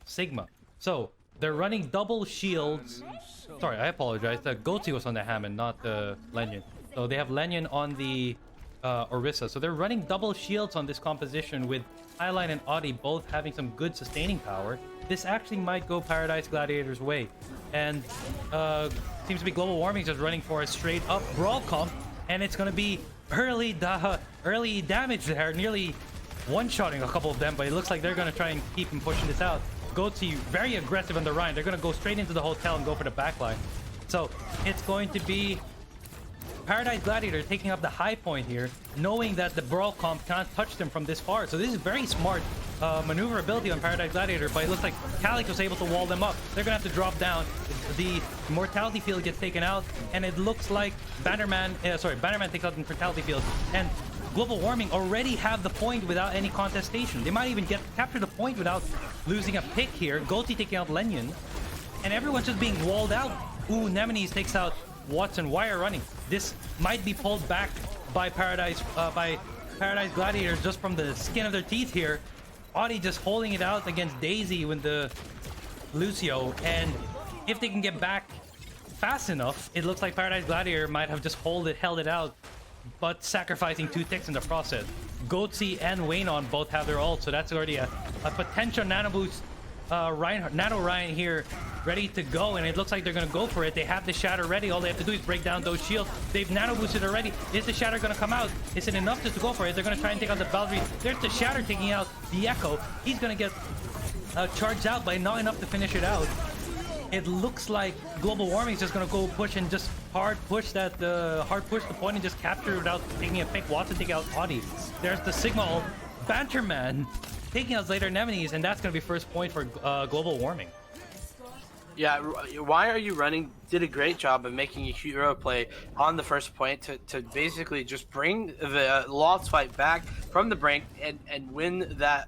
A: Sigma. So they're running double shields. Sorry, I apologize. The Goatee was on the Hammond, not the Lenyon. So they have Lenyon on the Orisa. So they're running double shields on this composition with Highline and Audi both having some good sustaining power. This actually might go Paradise Gladiators' way. And seems to be Global Warming just running for a straight up brawl comp. And it's going to be early damage there, nearly one-shotting a couple of them. But it looks like they're going to try and keep him pushing this out. Goatee very aggressive on the Rhine. They're going to go straight into the hotel and go for the backline. So it's going to be Paradise Gladiator taking up the high point here, knowing that the Brawl comp can't touch them from this far. So this is very smart maneuverability on Paradise Gladiator, but it looks like Calyx was able to wall them up. They're gonna have to drop down. The Mortality Field gets taken out, and it looks like Bannerman takes out the Mortality Field, and Global Warming already have the point without any contestation. They might even capture the point without losing a pick here. Goatee taking out Lenyon, and everyone's just being walled out. Ooh, Nemesis takes out Watson. Why are running? This might be pulled back by Paradise Gladiators just from the skin of their teeth here. Audi just holding it out against Daisy with the Lucio, and if they can get back fast enough, it looks like Paradise Gladiator might have just held it out, but sacrificing 2 ticks in the process. Goatee and Waynon both have their ult, so that's already a potential nano boost. Nano Ryan here ready to go, and it looks like they're gonna go for it. They have the Shatter ready. All they have to do is break down those shields. They've nano boosted already. Is the Shatter gonna come out? Is it enough just to go for it? They're gonna try and take out the Valkyrie. There's the Shatter taking out the Echo. He's gonna get charged out, but not enough to finish it out. It looks like Global Warming is just gonna go push and just hard push the point and just capture it without taking a pick. Watson take out Audi. There's the Sigma ult. Banterman taking out later Nemesis, and that's gonna be first point for Global Warming.
B: Yeah, Why Are You Running did a great job of making a hero play on the first point to basically just bring the Lost fight back from the brink and win that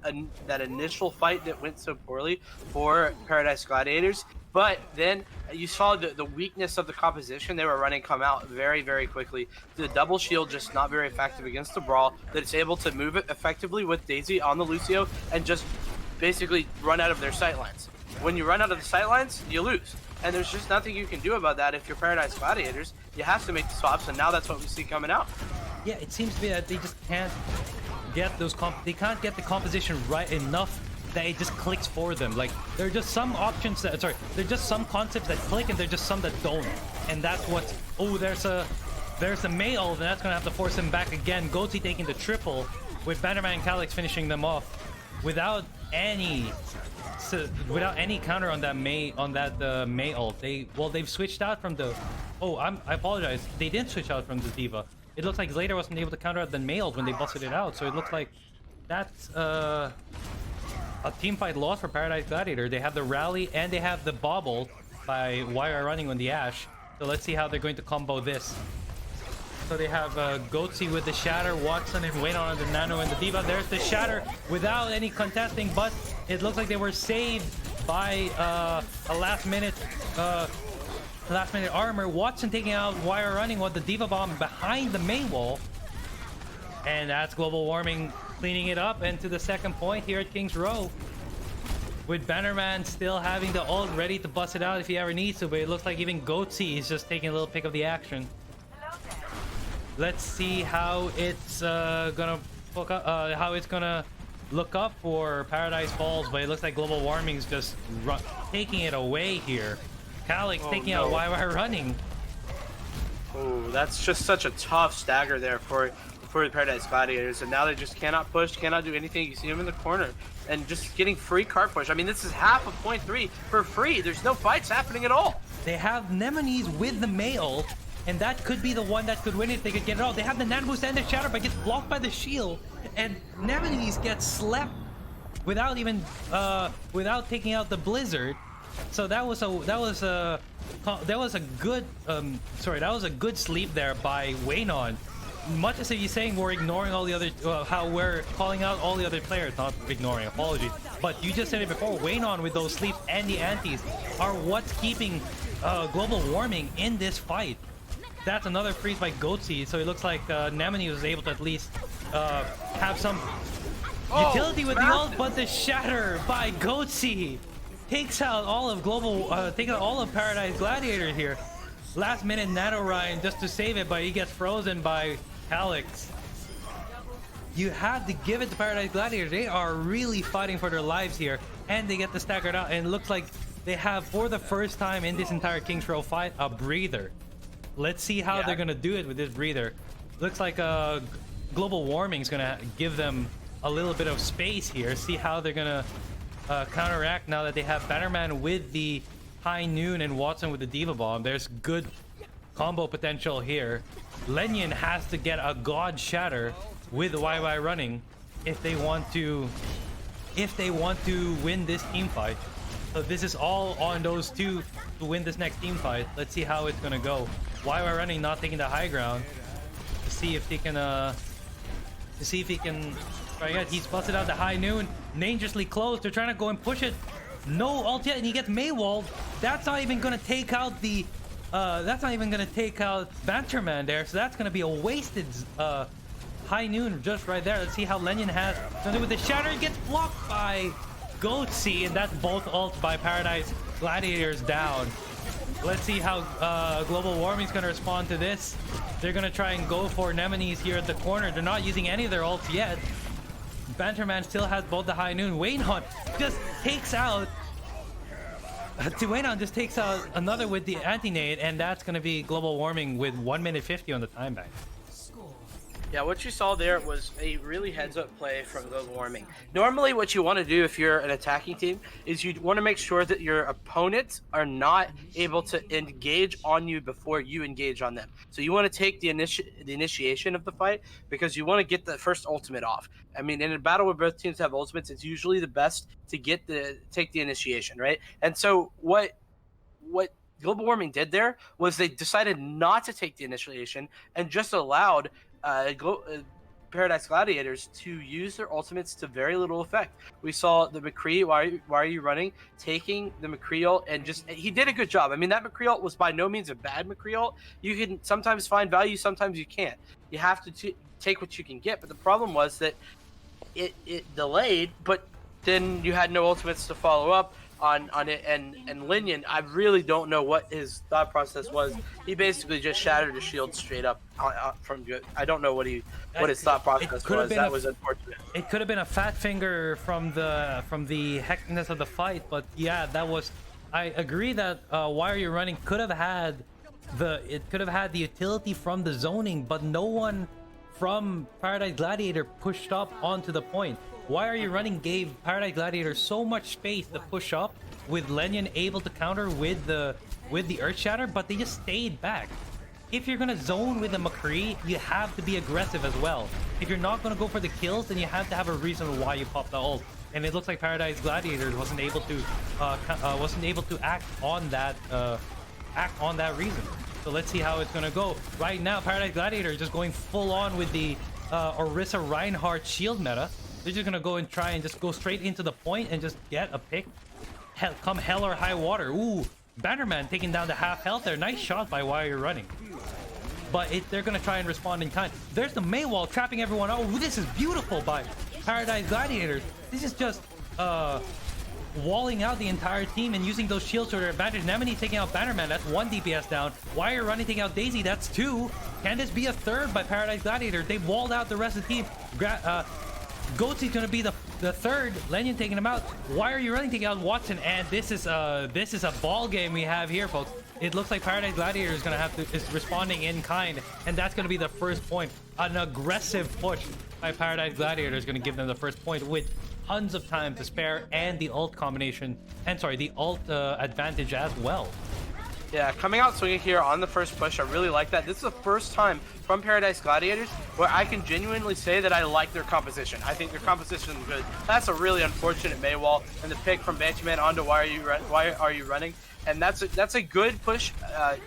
B: initial fight that went so poorly for Paradise Gladiators. But then you saw the weakness of the composition they were running come out very, very quickly. The double shield just not very effective against the Brawl, that it's able to move it effectively with Daisy on the Lucio and just basically run out of their sightlines. When you run out of the sightlines, you lose. And there's just nothing you can do about that if you're Paradise Gladiators. You have to make the swaps, and now that's what we see coming out.
A: Yeah, it seems to be that they just can't get they can't get the composition right enough that it just clicks for them. Like, there are just some options that, there are just some concepts that click, and there are just some that don't. And that's what, there's a May ult, and that's gonna have to force him back again. Goatee taking the triple, with Bannerman and Calyx finishing them off without any counter on that May ult. They've switched out from the I apologize, they didn't switch out from the D.Va. It looks like Slater wasn't able to counter out the May ult when they busted it out, so it looks like that's a team fight loss for Paradise Gladiator. They have the rally and they have the bobble by YR running on the Ash, so let's see how they're going to combo this. So they have Goatee with the Shatter, Watson and Wayne on the Nano and the D.Va. There's the Shatter without any contesting, but it looks like they were saved by a last-minute armor. Watson taking out Wire running with the D.Va bomb behind the main wall. And that's Global Warming cleaning it up. And to the second point here at King's Row, with Bannerman still having the ult ready to bust it out if he ever needs to, but it looks like even Goatee is just taking a little pick of the action. Let's see how it's gonna look up for Paradise Falls, but it looks like Global Warming's just taking it away here. Calyx taking out YY running.
B: Oh, that's just such a tough stagger there for the Paradise Gladiators, and now they just cannot push, cannot do anything. You see them in the corner and just getting free card push. I mean, this is half of point 3 for free. There's no fights happening at all.
A: They have Nemesis with the May ult, and that could be the one that could win if they could get it out. They have the Nano Boost and the Shatter, but gets blocked by the shield, and Nemesis gets slept without even without taking out the Blizzard. So that was a good sleep there by Waynon. Much as he's saying we're ignoring all the other, how we're calling out all the other players, not ignoring, apologies. But you just said it before, Waynon with those sleeps and the antis are what's keeping global warming in this fight. That's another freeze by Goatsy, so it looks like Nemini was able to at least have some utility with the ult, but the shatter by Goatsy takes out all of Paradise Gladiator here. Last minute Nano Ryan just to save it, but he gets frozen by Calyx. You have to give it to Paradise Gladiator. They are really fighting for their lives here, and they get the staggered out, and it looks like they have, for the first time in this entire King's Row fight, a breather. Let's see how they're gonna do it with this breather. Looks like global warming is gonna give them a little bit of space here. See how they're gonna counteract now that they have Bannerman with the High Noon and Watson with the Diva Bomb. There's good combo potential here. Lenyon has to get a God Shatter with YY running if they want to win this team fight. So this is all on those two to win this next team fight. Let's see how it's gonna go. YY running not taking the high ground to see if he can try again. He's busted out the High Noon, dangerously close. They're trying to go and push it. No ult yet, and he gets Maywalled. That's not even gonna take out the Banterman there, so that's gonna be a wasted High Noon just right there. Let's see how Lenyon has to do with the shatter. It gets blocked by Goatsy, and that's both ults by Paradise Gladiators down. Let's see how global warming is gonna respond to this. They're gonna try and go for Nemesis here at the corner. They're not using any of their ults yet. Banterman still has both the High Noon. Wayne Hunt just takes out Wayne just takes out another with the anti-nade, and that's gonna be global warming with 1 minute 50 on the time bank.
B: Yeah, what you saw there was a really heads-up play from global warming. Normally, what you want to do if you're an attacking team is you want to make sure that your opponents are not able to engage on you before you engage on them. So you want to take the initiation of the fight because you want to get the first ultimate off. I mean, in a battle where both teams have ultimates, it's usually the best to take the initiation, right? And so what global warming did there was they decided not to take the initiation and just allowed Paradise Gladiators to use their ultimates to very little effect. We saw the McCree, why are you running, taking the McCree ult, and he did a good job. I mean, that McCree ult was by no means a bad McCree ult. You can sometimes find value, sometimes you can't. You have to take what you can get, but the problem was that it delayed, but then you had no ultimates to follow up on it, and Linyan, I really don't know what his thought process was. He basically just shattered his shield straight up from good. I don't know what his thought process was. That was unfortunate. It
A: could have been a fat finger from the hecticness of the fight, but yeah, that was. I agree that Why Are You Running could have had the utility from the zoning, but no one from Paradise Gladiator pushed up onto the point. Why Are You Running gave Paradise Gladiator so much space to push up, with Lenyon able to counter with the Earth Shatter, but they just stayed back. If you're gonna zone with the McCree, you have to be aggressive as well. If you're not gonna go for the kills, then you have to have a reason why you pop the ult. And it looks like Paradise Gladiators wasn't able to act on that reason. So let's see how it's gonna go. Right now, Paradise Gladiator is just going full on with the Orisa Reinhardt shield meta. They're just gonna go and try and just go straight into the point and just get a pick. Come hell or high water. Ooh, Bannerman taking down the half health there. Nice shot by Why Are You Running. But they're gonna try and respond in kind. There's the Maywall trapping everyone. Oh, this is beautiful by Paradise Gladiators. This is just walling out the entire team and using those shields to their advantage. Nemini taking out Bannerman. That's 1 DPS down. Why Are You Running taking out Daisy? That's 2. Can this be a third by Paradise Gladiator? They've walled out the rest of the team. Goatsy's gonna be the third. Lenyon taking him out. Why Are You Running taking out Watson? And this is a ball game we have here, folks. It looks like Paradise Gladiator is responding in kind, and that's gonna be the first point. An aggressive push by Paradise Gladiator is gonna give them the first point with tons of time to spare, and the ult combination, and sorry, the ult advantage as well.
B: Yeah, coming out swinging here on the first push, I really like that. This is the first time from Paradise Gladiators where I can genuinely say that I like their composition. I think their composition is good. That's a really unfortunate Maywall, and the pick from Banshman onto Why Are You Running? And that's a good push,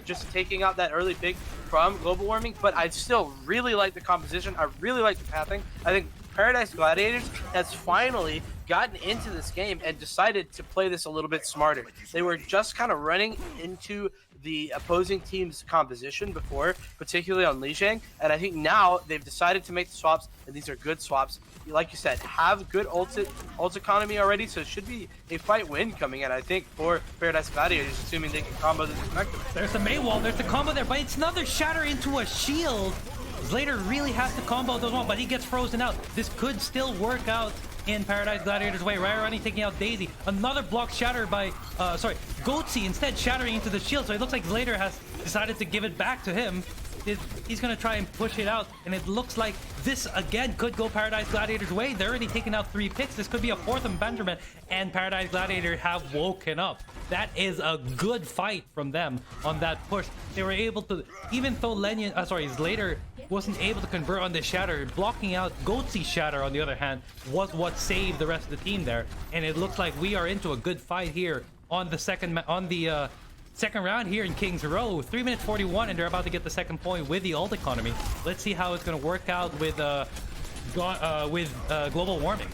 B: just taking out that early pick from global warming. But I still really like the composition. I really like the pathing. I think Paradise Gladiators has finally gotten into this game and decided to play this a little bit smarter. They were just kind of running into the opposing team's composition before, particularly on Lijiang, and I think now they've decided to make the swaps, and these are good swaps. Like you said, have good ult economy already, so it should be a fight win coming in, I think, for Paradise Gladiators, assuming they can combo this effectively.
A: There's the Mei wall, there's the combo there, but it's another shatter into a shield. Slater really has to combo those one, but he gets frozen out. This could still work out in Paradise Gladiators' way. Running taking out Daisy. Another block shatter by, Goatsy instead shattering into the shield. So it looks like Slater has decided to give it back to him. He's going to try and push it out. And it looks like this, again, could go Paradise Gladiators' way. They're already taking out 3 picks. This could be a 4th abandonment. And Paradise Gladiator have woken up. That is a good fight from them on that push. They were able to, even though Slater wasn't able to convert on the shatter, blocking out Goatsy's shatter, on the other hand, was what saved the rest of the team there. And it looks like we are into a good fight here on the second round here in King's Row. 3 minutes 41, and they're about to get the second point with the ult economy. Let's see how it's going to work out with global warming.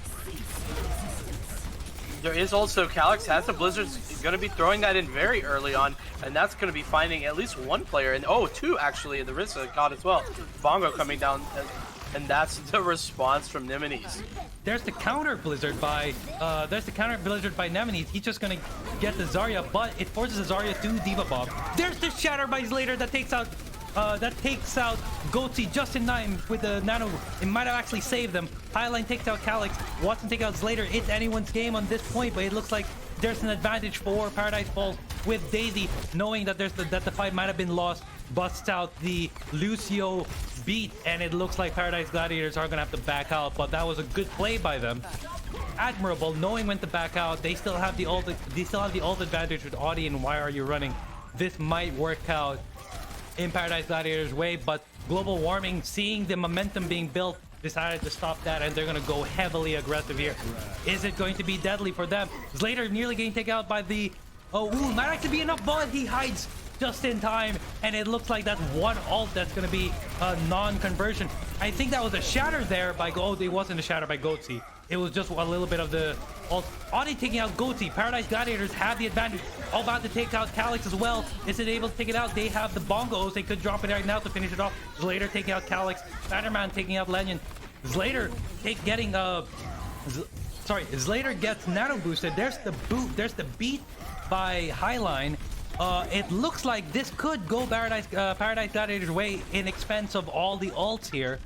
B: There is also Calyx has the Blizzard's going to be throwing that in very early on, and that's going to be finding at least 1 player, and 2 actually in the Rissa got as well. Bongo coming down, and that's the response from Nemesis.
A: There's the counter Blizzard by Nemesis. He's just gonna get the Zarya, but it forces the Zarya to Diva Bomb. There's the shatter by Slater that takes out Goatsy just in time with the nano. It might have actually saved them. Highline takes out Calyx. Watson takes out Slater. It's anyone's game on this point, but it looks like there's an advantage for Paradise Falls with Daisy, knowing that the fight might have been lost. Busts out the Lucio beat, and it looks like Paradise Gladiators are gonna have to back out, but that was a good play by them. Admirable, knowing when to back out. They still have the ult advantage with Audi, and why are you running? This might work out in Paradise Gladiators' way, but global warming, seeing the momentum being built, decided to stop that, and they're gonna go heavily aggressive here. Is it going to be deadly for them? Slater nearly getting taken out by the might actually be enough, but he hides just in time, and it looks like that's 1 ult that's going to be a non-conversion. I think that was a shatter there by it wasn't a shatter by Goatsy. It was just a little bit of the ult. Audi taking out Goatsy. Paradise Gladiators have the advantage. All about to take out Calyx as well. Is it able to take it out? They have the bongos. They could drop it right now to finish it off. Slater taking out Calyx. Spider-Man taking out Lenyon. Slater Slater gets nano boosted. There's the boot. There's the beat by Highline. It looks like this could go Paradise Gladiators' way in expense of all the ults here.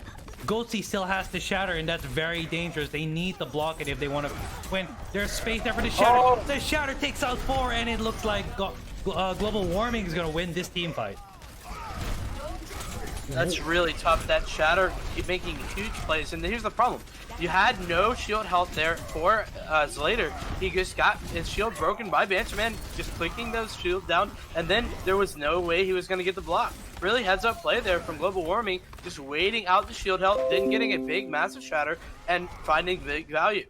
A: Goatsy still has to shatter, and that's very dangerous. They need to block it if they want to win. There's space there for the shatter. The shatter takes out 4, and it looks like global warming is going to win this team fight.
B: That's really tough. That shatter making huge plays, and here's the problem. You had no shield health there for Slater. He just got his shield broken by Banterman, just clicking those shields down, and then there was no way he was going to get the block. Really heads up play there from Global Warming, just waiting out the shield health, then getting a big, massive shatter, and finding big value.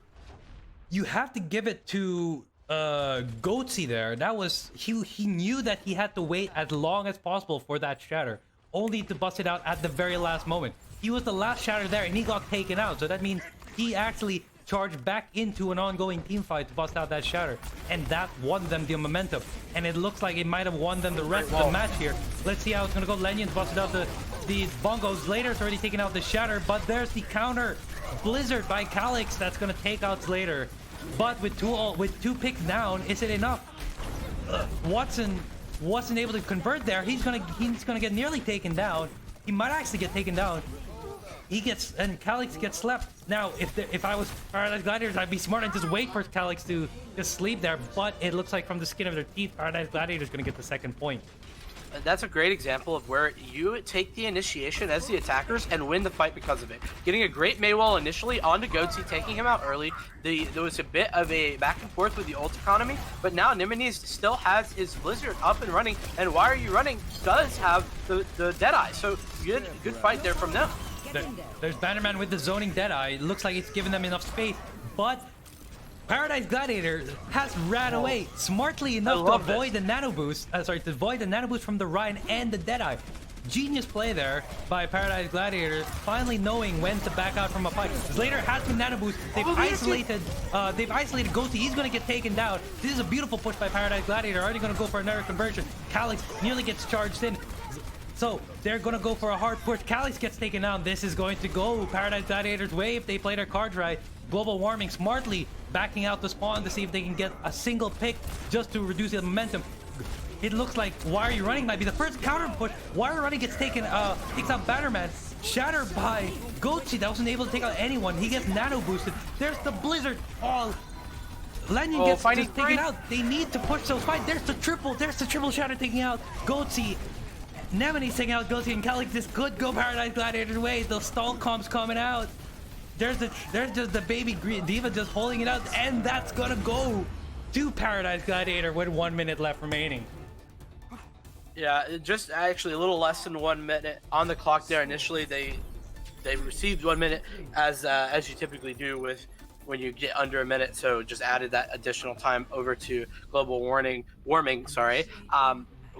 A: You have to give it to Goatsy there. That was he knew that he had to wait as long as possible for that shatter, only to bust it out at the very last moment. He was the last shatter there, and he got taken out, so that means he actually charged back into an ongoing team fight to bust out that shatter, and that won them the momentum, and it looks like it might have won them the rest of the match here. Let's see how it's gonna go. Lenyon's busted out the bongos. Slater's already taken out the shatter, but there's the counter Blizzard by Calyx that's gonna take out Slater. But with two picks down, is it enough? Watson wasn't able to convert there. He's gonna get nearly taken down. He might actually get taken down. And Calyx gets slept. Now, if I was Paradise Gladiators, I'd be smart and just wait for Calyx to just sleep there. But it looks like from the skin of their teeth, Paradise Gladiators gonna get the second point.
B: That's a great example of where you take the initiation as the attackers and win the fight because of it. Getting a great Maywall initially onto Goatsy, taking him out early. There was a bit of a back and forth with the ult economy, but now Nemesis still has his Blizzard up and running, and Why Are You Running does have the Deadeye, so good fight there from them.
A: There's Bannerman with the zoning Deadeye. It looks like it's given them enough space, but Paradise Gladiator has ran away smartly enough to avoid the nano boost. To avoid the nano boost from the Ryan and the Deadeye. Genius play there by Paradise Gladiators, finally knowing when to back out from a fight. Slater has been nano boost. They've isolated Goatee. He's gonna get taken down. This is a beautiful push by Paradise Gladiator. Already gonna go for another conversion. Calyx nearly gets charged in. So they're gonna go for a hard push. Calyx gets taken down. This is going to go Paradise Gladiators' way if they play their cards right. Global Warming smartly backing out the spawn to see if they can get a single pick just to reduce the momentum. It looks like Why Are You Running might be the first counter push. Why Are You Running gets taken, takes out Bannerman. Shattered by Goatee that wasn't able to take out anyone. He gets nano boosted. There's the Blizzard. Oh, Lanyon gets just taken out. They need to push those fight. There's the triple Shatter taking out Goatee. Nemesis taking out Goatee, and Calyx. This could go Paradise Gladiator's way. Those stall comps coming out. There's just the baby Diva just holding it out, and that's gonna go to Paradise Gladiator with 1 minute left remaining.
B: Yeah, just actually a little less than 1 minute on the clock there. Initially, they received 1 minute as you typically do with when you get under a minute. So just added that additional time over to global warming. Sorry.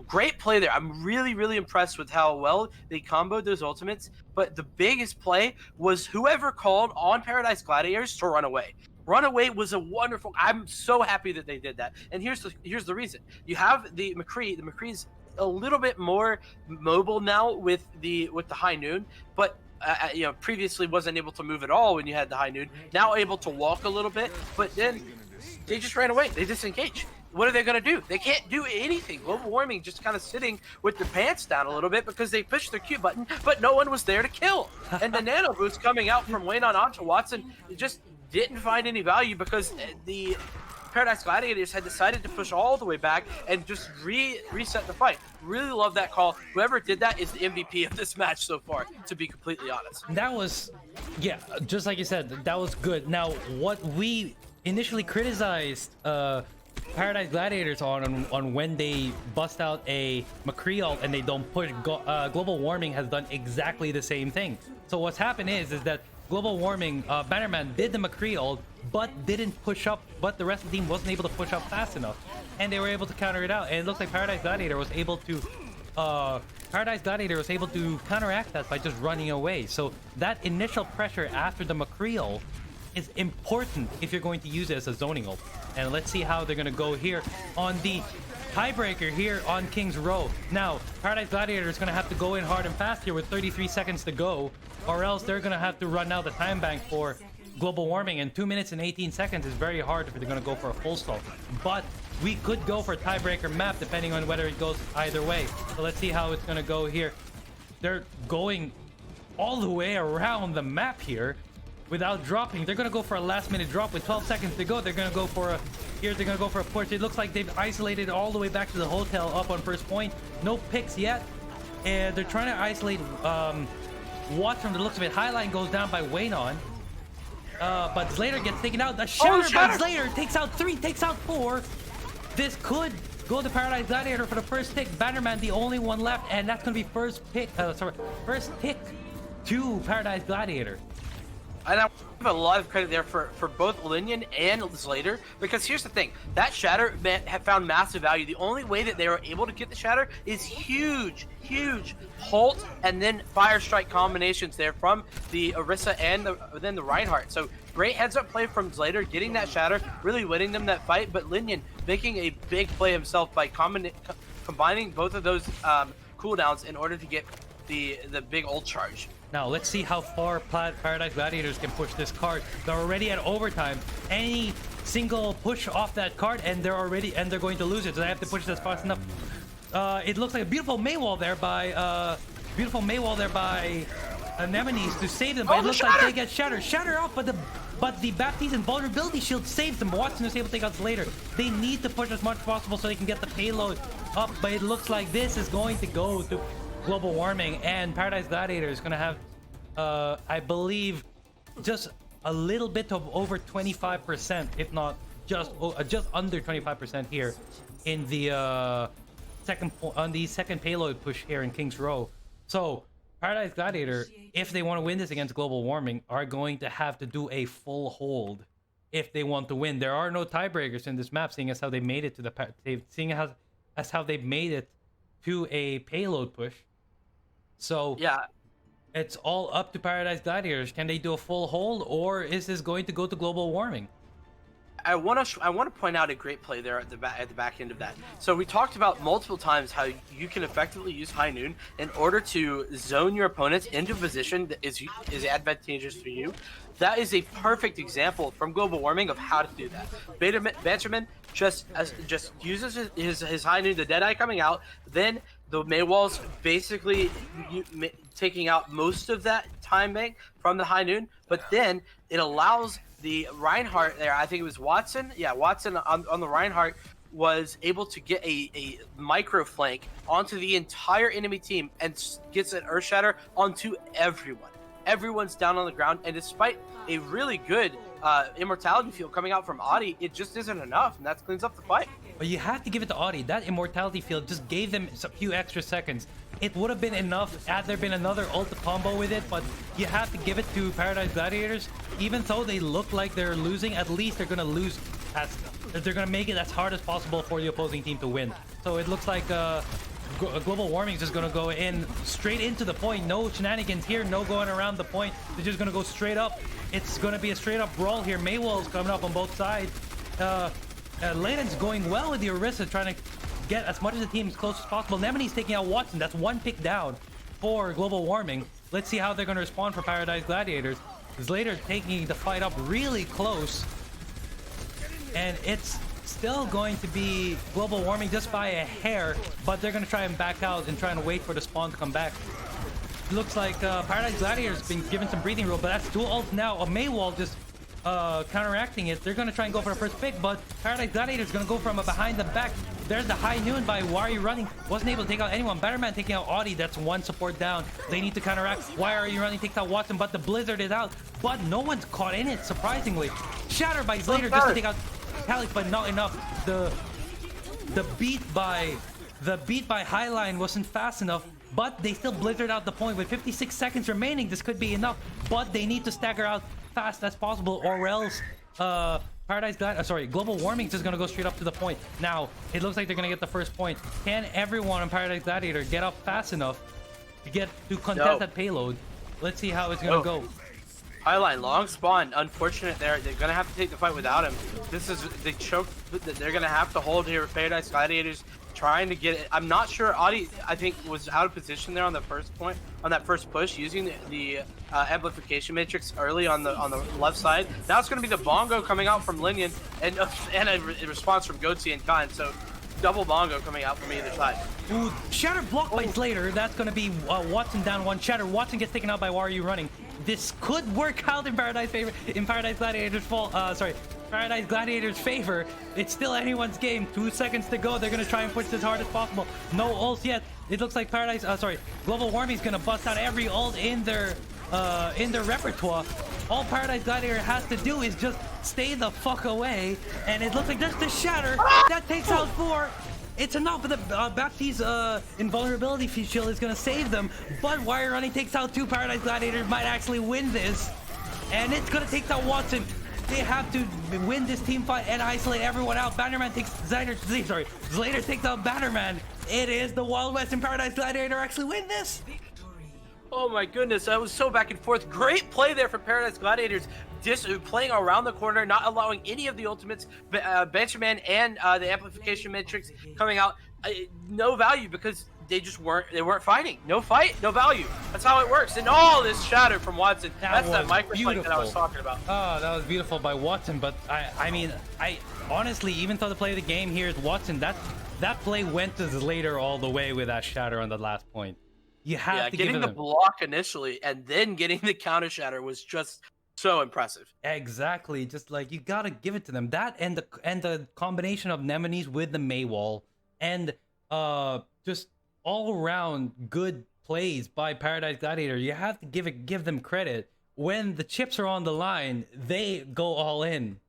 B: Great play there. I'm really impressed with how well they comboed those ultimates. But the biggest play was whoever called on Paradise Gladiators to run away. Runaway was a wonderful. I'm so happy that they did that. And here's the reason. You have the McCree. The McCree's a little bit more mobile now with the high noon, but previously wasn't able to move at all when you had the high noon. Now able to walk a little bit, but then they just ran away. They disengaged. What are they going to do? They can't do anything. Global Warming just kind of sitting with their pants down a little bit because they pushed their Q button, but no one was there to kill. And the nano boost coming out from Wayne onto Watson just didn't find any value because the Paradise Gladiators had decided to push all the way back and just reset the fight. Really love that call. Whoever did that is the MVP of this match so far, to be completely honest.
A: That was, yeah, just like you said, that was good. Now, what we initially criticized Paradise Gladiators on when they bust out a McCree ult and they don't push, Global Warming has done exactly the same thing. So what's happened is that Global Warming, Bannerman did the McCree ult, but didn't push up, but the rest of the team wasn't able to push up fast enough. And they were able to counter it out. And it looks like Paradise Gladiator was able to counteract that by just running away. So that initial pressure after the McCree ult is important if you're going to use it as a zoning ult. And let's see how they're gonna go here on the tiebreaker here on King's Row. Now, Paradise Gladiator is gonna have to go in hard and fast here with 33 seconds to go, or else they're gonna have to run out the time bank for Global Warming, and 2 minutes and 18 seconds is very hard if they're gonna go for a full stall. But we could go for a tiebreaker map depending on whether it goes either way. So let's see how it's gonna go here. They're going all the way around the map here without dropping. They're gonna go for a last minute drop with 12 seconds to go. They're gonna go for a push. It looks like they've isolated all the way back to the hotel up on first point. No picks yet, and they're trying to isolate Watch from the looks of it. Highline goes down by Waynon. But Slater gets taken out. The shatter by Slater takes out 3, takes out 4. This could go to Paradise Gladiator for the first pick. Bannerman the only one left, and that's gonna be first pick to Paradise Gladiator.
B: And I give a lot of credit there for both Lijiang and Slater, because here's the thing, that shatter had found massive value. The only way that they were able to get the shatter is huge Halt and then Fire Strike combinations there from the Orisa and then the Reinhardt. So great heads up play from Slater, getting that shatter, really winning them that fight, but Lijiang making a big play himself by combining both of those cooldowns in order to get the big ult charge.
A: Now let's see how far Paradise Gladiators can push this card. They're already at overtime. Any single push off that card and they're going to lose it. So they have to push this fast enough. It looks like a beautiful Maywall there by Anemones to save them. But it looks like they get shattered. Shatter off, but the Baptiste and Vulnerability Shield saves them. Watson is able to take out Slater. They need to push as much as possible so they can get the payload up. But it looks like this is going to go to Global Warming, and Paradise Gladiator is going to have, I believe, just a little bit of over 25%, if not just under 25% here in the second payload push here in King's Row. So Paradise Gladiator, if they want to win this against Global Warming, are going to have to do a full hold if they want to win. There are no tiebreakers in this map, seeing as how they made it to how they've made it to a payload push. So
B: Yeah,
A: it's all up to Paradise Gladiators. Can they do a full hold, or is this going to go to global warming?
B: I want to point out a great play there at the back end of that. So we talked about multiple times how you can effectively use High Noon in order to zone your opponents into a position that is advantageous for you. That is a perfect example from global warming of how to do that. Banterman just uses his High Noon, the Deadeye coming out, then the Maywall's basically taking out most of that time bank from the High Noon, but then it allows the Reinhardt there, I think it was Watson. Yeah, Watson on the Reinhardt was able to get a micro flank onto the entire enemy team and gets an Earth Shatter onto everyone. Everyone's down on the ground, and despite a really good immortality field coming out from Audi, it just isn't enough, and that cleans up the fight.
A: But you have to give it to Audi. That immortality field just gave them a few extra seconds. It would have been enough had there been another ult combo with it, but you have to give it to Paradise Gladiators. Even though they look like they're losing, at least they're gonna lose as they're gonna make it as hard as possible for the opposing team to win. So it looks like global warming is just gonna go in straight into the point. No shenanigans here, no going around the point. They're just gonna go straight up. It's gonna be a straight up brawl here. Maywall's coming up on both sides. Leiden's going well with the Orisa, trying to get as much of the team as close as possible. Nemene's taking out Watson. That's one pick down for global warming. Let's see how they're going to respond for Paradise Gladiators. Slater taking the fight up really close, and it's still going to be global warming just by a hair, but they're going to try and back out and try and wait for the spawn to come back. It looks like Paradise Gladiators been given some breathing room, but that's dual ult now. A Maywall just counteracting it. They're gonna try and go for the first pick, but Paradise Gladiators gonna go from a behind the back. There's the High Noon by Why Are You Running. Wasn't able to take out anyone. Batterman taking out Audi. That's one support down. They need to counteract. Why Are You Running takes out Watson, but the Blizzard is out. But no one's caught in it, surprisingly. Shatter by Slater just to take out Talik, but not enough. The beat by Highline wasn't fast enough, but they still blizzard out the point with 56 seconds remaining. This could be enough, but they need to stagger out fast as possible, or else global warming is just gonna go straight up to the point. Now it looks like they're gonna get the first point. Can everyone on Paradise Gladiator get up fast enough to contest that payload? Let's see how it's gonna go.
B: Highline, long spawn. Unfortunate there. They're gonna have to take the fight without him. They choked. They're gonna have to hold here. Paradise Gladiators trying to get it. I'm not sure. Audi, I think, was out of position there on the first point, on that first push, using the amplification matrix early on the left side. Now it's gonna be the bongo coming out from Lijiang and a response from Goatse and Khan. So double bongo coming out from either side.
A: Ooh, Shatter blocked by Slater. That's gonna be Watson down one. Shatter. Watson gets taken out by Why Are You Running. This could work out in Paradise Gladiators' Paradise Gladiators' favor. It's still anyone's game. 2 seconds to go. They're gonna try and push this hard as possible. No ults yet. It looks like Global Warming's gonna bust out every ult in their repertoire. All Paradise Gladiator has to do is just stay the fuck away, and it looks like there's the Shatter that takes out 4. It's enough, but the Baptiste's invulnerability shield is gonna save them. But Wire Running takes out 2. Paradise Gladiators might actually win this, and it's gonna take out Watson. They have to win this team fight and isolate everyone out. Bannerman takes Slater takes out Bannerman. It is the Wild West, and Paradise Gladiator actually win this.
B: Oh my goodness, that was so back and forth. Great play there from Paradise Gladiators. Playing around the corner, not allowing any of the ultimates, Benjamin and the amplification matrix coming out. No value because they weren't fighting. No fight, no value. That's how it works. And all this shatter from Watson. That's that microphone that I was talking about.
A: Oh, that was beautiful by Watson. But I honestly, even though the play of the game here is Watson, that play went to Slater all the way with that shatter on the last point. You have to
B: getting the block initially and then getting the counter shatter was just so impressive.
A: Exactly, just like you gotta give it to them. That and the combination of Nemesis with the Maywall and just all around good plays by Paradise Gladiator. You have to give them credit. When the chips are on the line, they go all in.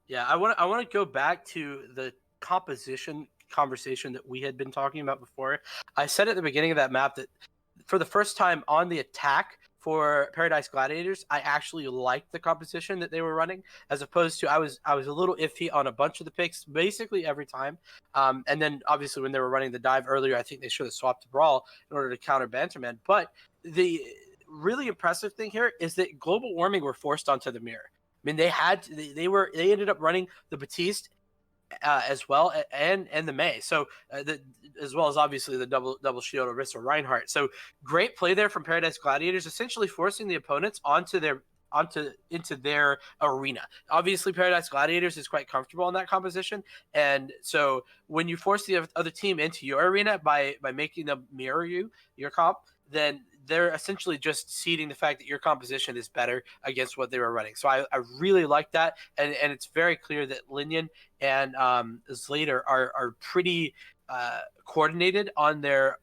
B: Yeah, I want to go back to the composition conversation that we had been talking about before. I said at the beginning of that map that for the first time on the attack for Paradise Gladiators, I actually liked the composition that they were running, as opposed to I was a little iffy on a bunch of the picks, basically every time. And then obviously when they were running the dive earlier, I think they should have swapped to Brawl in order to counter Banterman. But the really impressive thing here is that global warming were forced onto the mirror. I mean, they ended up running the Batiste as well, and the May. So as well as obviously the double shield Orisa Reinhardt. So great play there from Paradise Gladiators, essentially forcing the opponents into their arena. Obviously, Paradise Gladiators is quite comfortable in that composition, and so when you force the other team into your arena by making them mirror your comp, then they're essentially just ceding the fact that your composition is better against what they were running. So I really like that, and it's very clear that Lijiang and Slater are pretty coordinated on their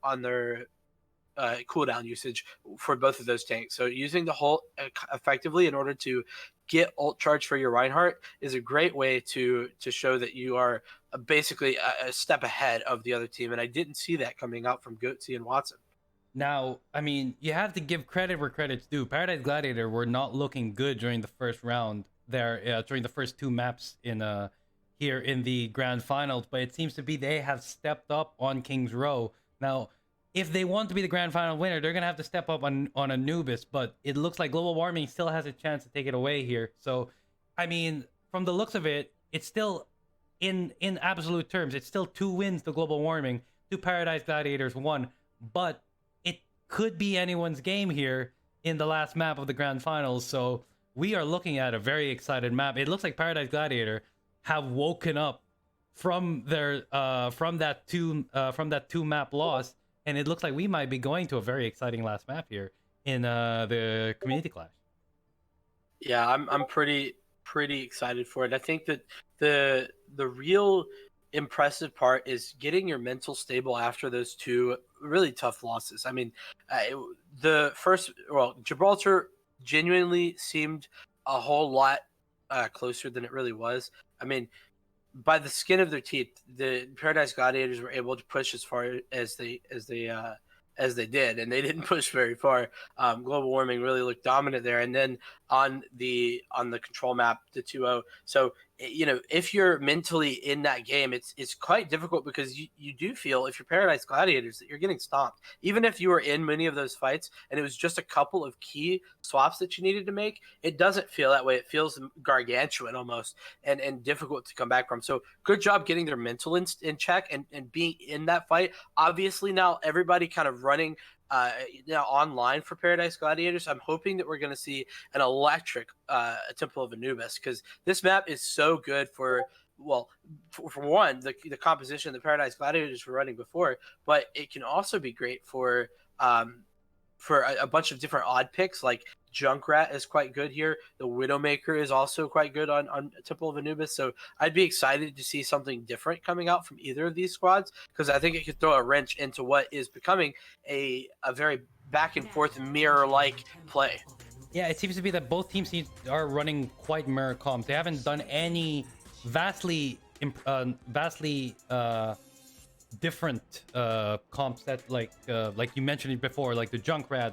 B: cooldown usage for both of those tanks. So using the Holt effectively in order to get ult charge for your Reinhardt is a great way to show that you are basically a step ahead of the other team. And I didn't see that coming out from Goatsy and Watson.
A: Now, I mean, you have to give credit where credit's due. Paradise Gladiator were not looking good during the first round there, during the first two maps in here in the grand finals, but it seems to be they have stepped up on King's Row. Now, if they want to be the grand final winner, they're gonna have to step up on Anubis, but it looks like global warming still has a chance to take it away here. So, I mean, from the looks of it, it's still in absolute terms, it's still 2 wins to global warming, to Paradise Gladiators 1, but it could be anyone's game here in the last map of the grand finals. So we are looking at a very excited map. It looks like Paradise Gladiator have woken up from their from that two map loss, and it looks like we might be going to a very exciting last map here in the community clash.
B: Yeah, I'm pretty excited for it. I think that the real impressive part is getting your mental stable after those two really tough losses. I mean, the first, well, Gibraltar genuinely seemed a whole lot closer than it really was. I mean, by the skin of their teeth, the Paradise Gladiators were able to push as far as they did, and they didn't push very far. Global warming really looked dominant there, and then on the control map, the 2-0. So if you're mentally in that game, it's quite difficult because you do feel, if you're Paradise Gladiators, that you're getting stomped. Even if you were in many of those fights and it was just a couple of key swaps that you needed to make, it doesn't feel that way. It feels gargantuan almost and difficult to come back from. So good job getting their mental in check and being in that fight. Obviously now everybody kind of running online for Paradise Gladiators. I'm hoping that we're going to see an electric Temple of Anubis, because this map is so good for one, the composition the Paradise Gladiators were running before, but it can also be great for a bunch of different odd picks. Like Junkrat is quite good here. The Widowmaker is also quite good on Temple of Anubis. So I'd be excited to see something different coming out from either of these squads, because I think it could throw a wrench into what is becoming a very back and forth mirror-like play.
A: Yeah, it seems to be that both teams are running quite mirror comps. They haven't done any vastly different comps that like you mentioned it before, like the Junkrat.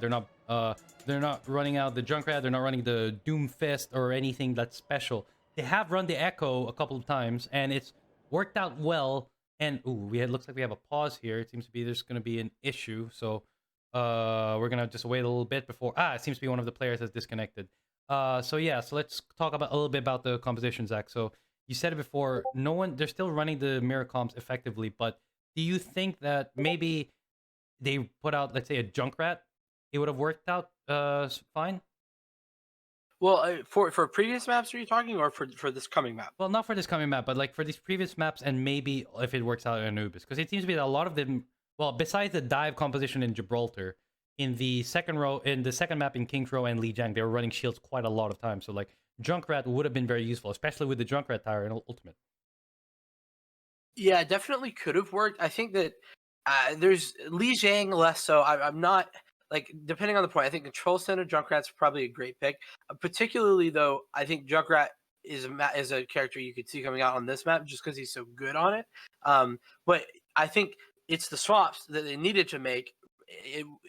A: They're not running out the Junkrat. They're not running the Doomfist or anything that's special. They have run the Echo a couple of times, and it's worked out well. And looks like we have a pause here. It seems to be there's going to be an issue. So we're gonna just wait a little bit before. It seems to be one of the players has disconnected. So let's talk about a little bit about the composition, Zach. So you said it before. They're still running the mirror comps effectively, but do you think that maybe they put out, let's say, a Junkrat, it would have worked out fine?
B: Well, for previous maps, are you talking, or for this coming map?
A: Well, not for this coming map, but like for these previous maps, and maybe if it works out in Anubis, because it seems to be that a lot of them. Well, besides the dive composition in Gibraltar, in the second map in King's Row and Lijiang, they were running shields quite a lot of times. So like Junkrat would have been very useful, especially with the Junkrat Tower in Ultimate.
B: Yeah, definitely could have worked. I think that there's Lijiang less so. I'm not, like, depending on the point. I think Control Center Junkrat's probably a great pick. Particularly though, I think Junkrat is a character you could see coming out on this map just because he's so good on it. But I think it's the swaps that they needed to make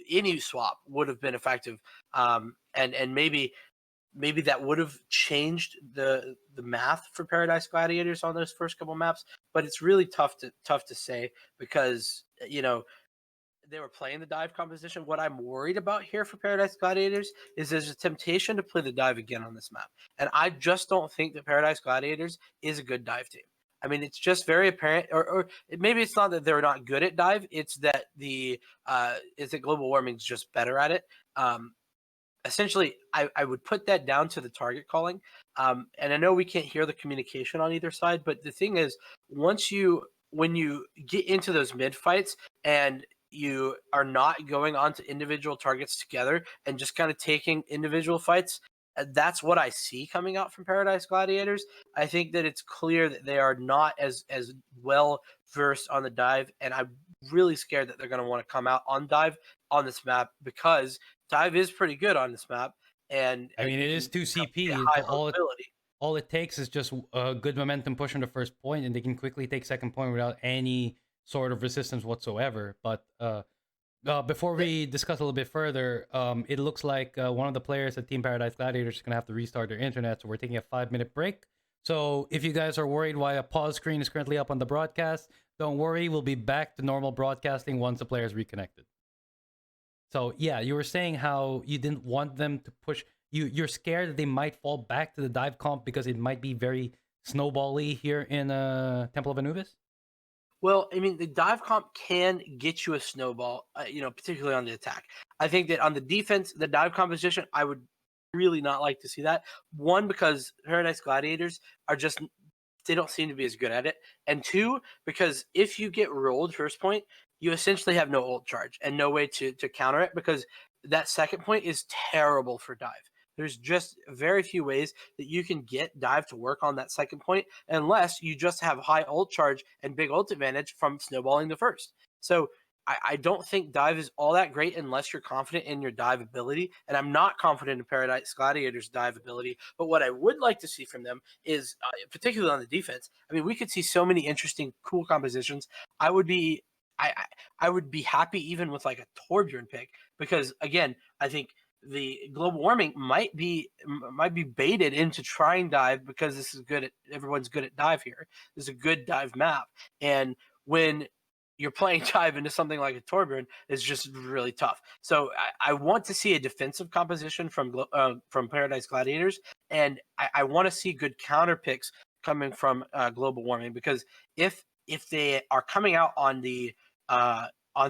B: any swap would have been effective, and maybe that would have changed the math for Paradise Gladiators on those first couple maps. But it's really tough to say because they were playing the dive composition. What I'm worried about here for Paradise Gladiators is there's a temptation to play the dive again on this map. And I just don't think that Paradise Gladiators is a good dive team. I mean, it's just very apparent, or maybe it's not that they're not good at dive. It's that global warming is just better at it. Essentially, I would put that down to the target calling. And I know we can't hear the communication on either side, but the thing is, when you get into those mid fights and you are not going on to individual targets together and just kind of taking individual fights, that's what I see coming out from Paradise Gladiators. I think that it's clear that they are not as well versed on the dive, and I'm really scared that they're going to want to come out on dive on this map because dive is pretty good on this map. And
A: I mean, it is 2 CP. All it takes is just a good momentum push on the first point, and they can quickly take second point without any sort of resistance whatsoever. But before we discuss a little bit further, it looks like one of the players at Team Paradise Gladiators is going to have to restart their internet, so we're taking a 5-minute break. So if you guys are worried why a pause screen is currently up on the broadcast, don't worry, we'll be back to normal broadcasting once the player is reconnected. So yeah, you were saying how you didn't want them to push. You're scared that they might fall back to the dive comp because it might be very snowbally here in Temple of Anubis?
B: Well, I mean, the dive comp can get you a snowball, particularly on the attack. I think that on the defense, the dive composition, I would really not like to see that. One, because Paradise Gladiators they don't seem to be as good at it. And two, because if you get rolled first point, you essentially have no ult charge and no way to counter it because that second point is terrible for dive. There's just very few ways that you can get dive to work on that second point unless you just have high ult charge and big ult advantage from snowballing the first. So I don't think dive is all that great unless you're confident in your dive ability. And I'm not confident in Paradise Gladiators' dive ability. But what I would like to see from them is, particularly on the defense, I mean, we could see so many interesting, cool compositions. I would be happy even with like a Torbjorn pick because, again, I think the global warming might be baited into trying dive because this is everyone's good at dive here. This is a good dive map, and when you're playing dive into something like a Torbjorn, it's just really tough. So I want to see a defensive composition from Paradise Gladiators, and I want to see good counter picks coming from global warming because if they are coming out on the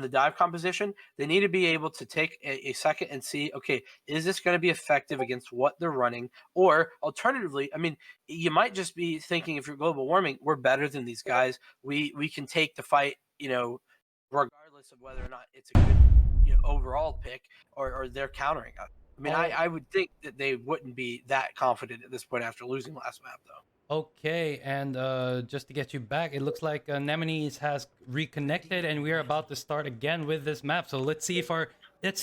B: dive composition, they need to be able to take a second and see, okay, is this going to be effective against what they're running? Or alternatively, I mean, you might just be thinking if you're global warming, we're better than these guys. We can take the fight, regardless of whether or not it's a good overall pick or they're countering us. I mean, I would think that they wouldn't be that confident at this point after losing last map, though.
A: Okay, and just to get you back, it looks like Nemesis has reconnected, and we are about to start again with this map. So let's see if Zach, let's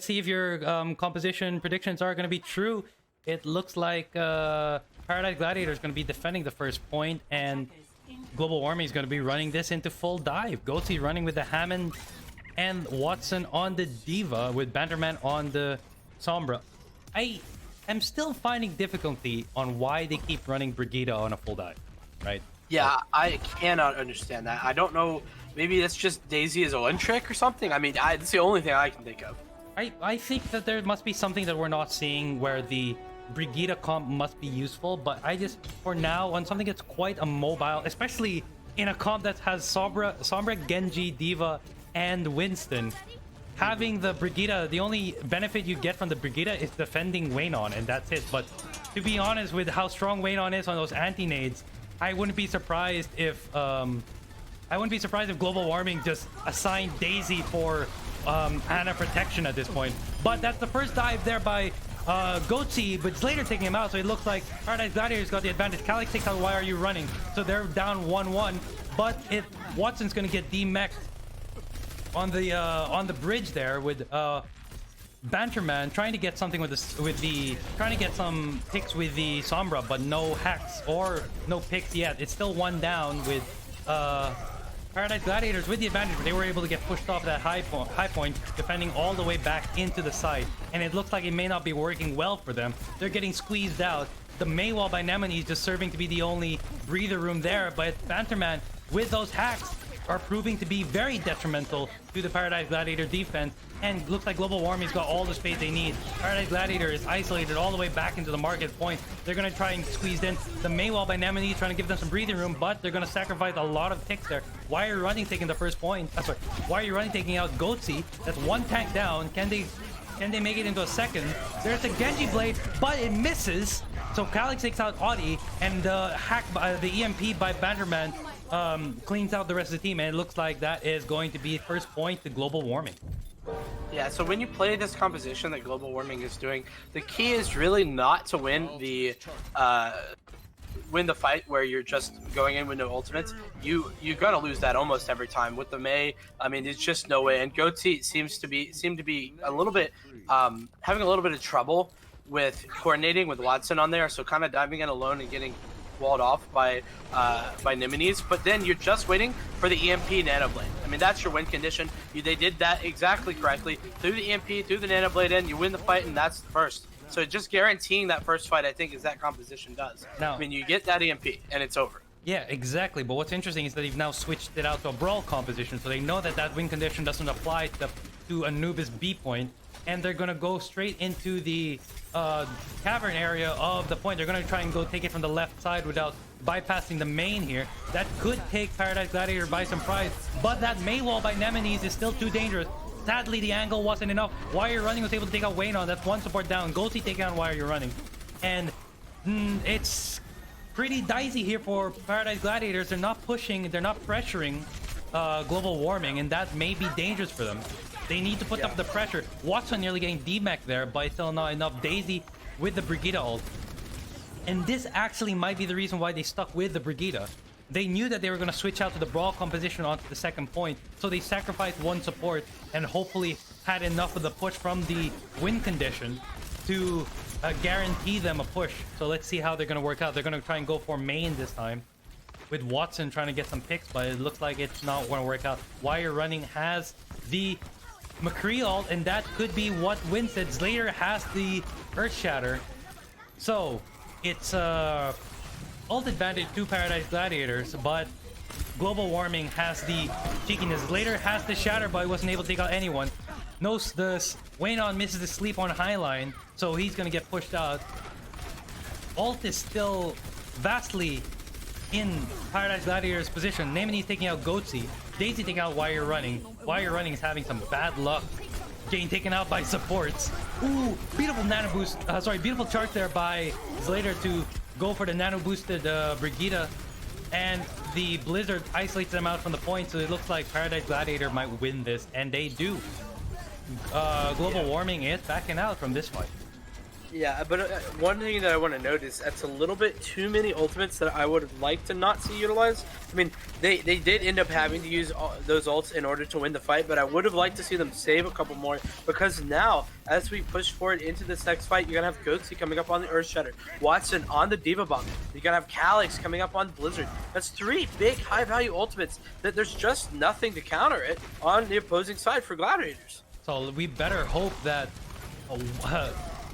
A: see if your composition predictions are going to be true. It looks like Paradise Gladiator is going to be defending the first point, and Global Warming is going to be running this into full dive. Goatsy running with the Hammond, and Watson on the Diva with Banterman on the Sombra. I'm still finding difficulty on why they keep running Brigida on a full dive, right?
B: Yeah, I cannot understand that. I don't know. Maybe that's just Daisy as a one trick or something. I mean, it's the only thing I can think of.
A: I think that there must be something that we're not seeing where the Brigida comp must be useful, but I just, for now, on something that's quite a mobile, especially in a comp that has Sombra, Genji, Diva, and Winston, having the Brigida, the only benefit you get from the Brigida is defending Waynon, and that's it. But to be honest, with how strong Waynon is on those anti-nades, I wouldn't be surprised if Global Warming just assigned Daisy for Ana protection at this point. But that's the first dive there by Goatsy, but it's later taking him out, so it looks like Paradise Gladiators got the advantage. Calyx takes out Why Are You Running? So they're down 1-1, but Watson's gonna get demech'd on the bridge there with Banterman trying to get something trying to get some picks with the Sombra, but no hacks or no picks yet. It's still one down with Paradise Gladiators with the advantage, but they were able to get pushed off that high point, defending all the way back into the side. And it looks like it may not be working well for them. They're getting squeezed out. The Mei wall by Nemone is just serving to be the only breather room there, but Phanterman with those hacks are proving to be very detrimental to the Paradise Gladiator defense, and looks like Global Warming's got all the space they need. Paradise Gladiator is isolated all the way back into the market point. They're going to try and squeeze in. The Mei wall by Nemone is trying to give them some breathing room, but they're going to sacrifice a lot of ticks there. Why are you running taking the first point? Sorry. Why are you running taking out Goatsy? That's one tank down. Can they make it into a second? There's the Genji Blade, but it misses. So Calyx takes out Audi, and the EMP by Banderman cleans out the rest of the team, and it looks like that is going to be first point to Global Warming.
B: Yeah, so when you play this composition that Global Warming is doing, the key is really not to win the fight where you're just going in with no ultimates. You're gonna lose that almost every time. With the Mei, I mean, there's just no way. And Goatsy seem to be a little bit having a little bit of trouble with coordinating with Watson on there, so kind of diving in alone and getting walled off by Nemones. But then you're just waiting for the EMP Nano Blade. I mean, that's your win condition. They did that exactly correctly. Through the EMP, through the Nano Blade in, you win the fight, and that's the first. So just guaranteeing that first fight, I think, is that composition does.
A: Now,
B: I mean, you get that EMP, and it's over.
A: Yeah, exactly. But what's interesting is that they've now switched it out to a brawl composition, so they know that that win condition doesn't apply to Anubis B point, and they're gonna go straight into the cavern area of the point. They're gonna try and go take it from the left side without bypassing the main here. That could take Paradise Gladiator by surprise, but that Mei wall by Nemones is still too dangerous. Sadly, the angle wasn't enough. Why Are You Running was able to take out Wayne on. That's one support down. Goatsy taking out Why Are You Running. And it's pretty dicey here for Paradise Gladiators. They're not pushing, they're not pressuring Global Warming, and that may be dangerous for them. They need to put up the pressure. Watson nearly getting D-Mech there, but still not enough. Daisy with the Brigida ult. And this actually might be the reason why they stuck with the Brigida. They knew that they were going to switch out to the brawl composition onto the second point, so they sacrificed one support and hopefully had enough of the push from the win condition to guarantee them a push. So let's see how they're going to work out. They're going to try and go for main this time, with Watson trying to get some picks, but it looks like it's not going to work out. Why You're Running has the McCree ult, and that could be what wins it. Slater has the Earth Shatter, so it's ult advantage to Paradise Gladiators, but Global Warming has the cheekiness. Slater has the Shatter, but he wasn't able to take out anyone. Waynon misses the sleep on Highline, so he's gonna get pushed out. Ult is still vastly in Paradise Gladiator's position. Nemone's taking out Goatsy. Daisy taking out Why You're Running. Why You're Running is having some bad luck. Getting taken out by supports. Ooh, beautiful nano boost. Beautiful charge there by Slater to go for the nano boosted Brigida. And the Blizzard isolates them out from the point, so it looks like Paradise Gladiator might win this, and they do. Global Warming is backing out from this fight.
B: Yeah, but one thing that I want to note is that's a little bit too many ultimates that I would have liked to not see utilized. I mean, they did end up having to use those ults in order to win the fight, but I would have liked to see them save a couple more, because now, as we push forward into this next fight, you're going to have Goatsy coming up on the Earth Shatter, Watson on the D.Va Bomb, you're going to have Calyx coming up on Blizzard. That's three big high-value ultimates that there's just nothing to counter it on the opposing side for Gladiators.
A: So we better hope that...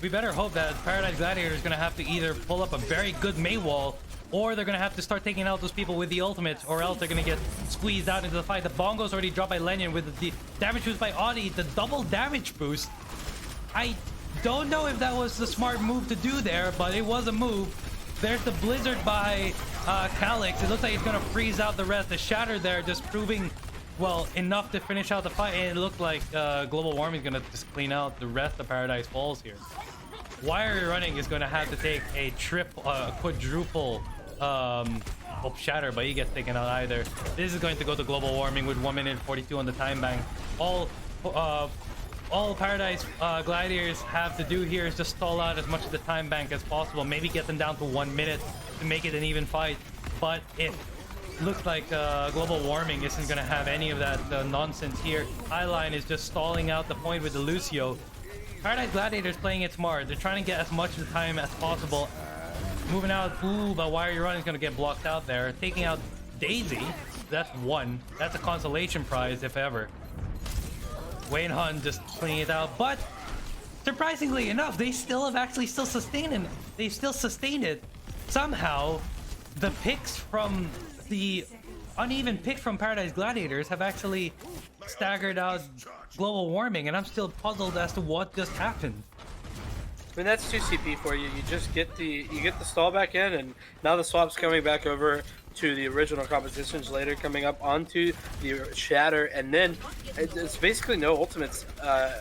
A: Paradise Gladiator is going to have to either pull up a very good Mei wall, or they're going to have to start taking out those people with the ultimates, or else they're going to get squeezed out into the fight. The bongo's already dropped by Lenyon with the damage boost by Audi, the double damage boost. I don't know if that was the smart move to do there, but it was a move. There's the Blizzard by Calyx. It looks like it's going to freeze out the rest. The Shatter there just proving, well, enough to finish out the fight, and it looked like Global Warming is going to just clean out the rest of Paradise Falls here. Why Are You Running is going to have to take a quadruple Shatter, but he gets taken out either. This is going to go to Global Warming with 1 minute 42 on the time bank. All Paradise Gladiators have to do here is just stall out as much of the time bank as possible. Maybe get them down to 1 minute to make it an even fight. But it looks like Global Warming isn't going to have any of that nonsense here. Highline is just stalling out the point with the Lucio. Paradise Gladiators playing it smart. They're trying to get as much of the time as possible. Moving out. Ooh, but Why Are You Running is going to get blocked out there. Taking out Daisy. That's one. That's a consolation prize, if ever. Wayne Hun just cleaning it out, but surprisingly enough, they still have actually still sustained it. They still sustained it. Somehow, the picks from the uneven picks from Paradise Gladiators have actually staggered out global warming, and I'm still puzzled as to what just happened.
C: I mean, that's 2 CP for you. You just get the stall back in, and now the swap's coming back over to the original compositions later, coming up onto the shatter, and then it's basically no ultimates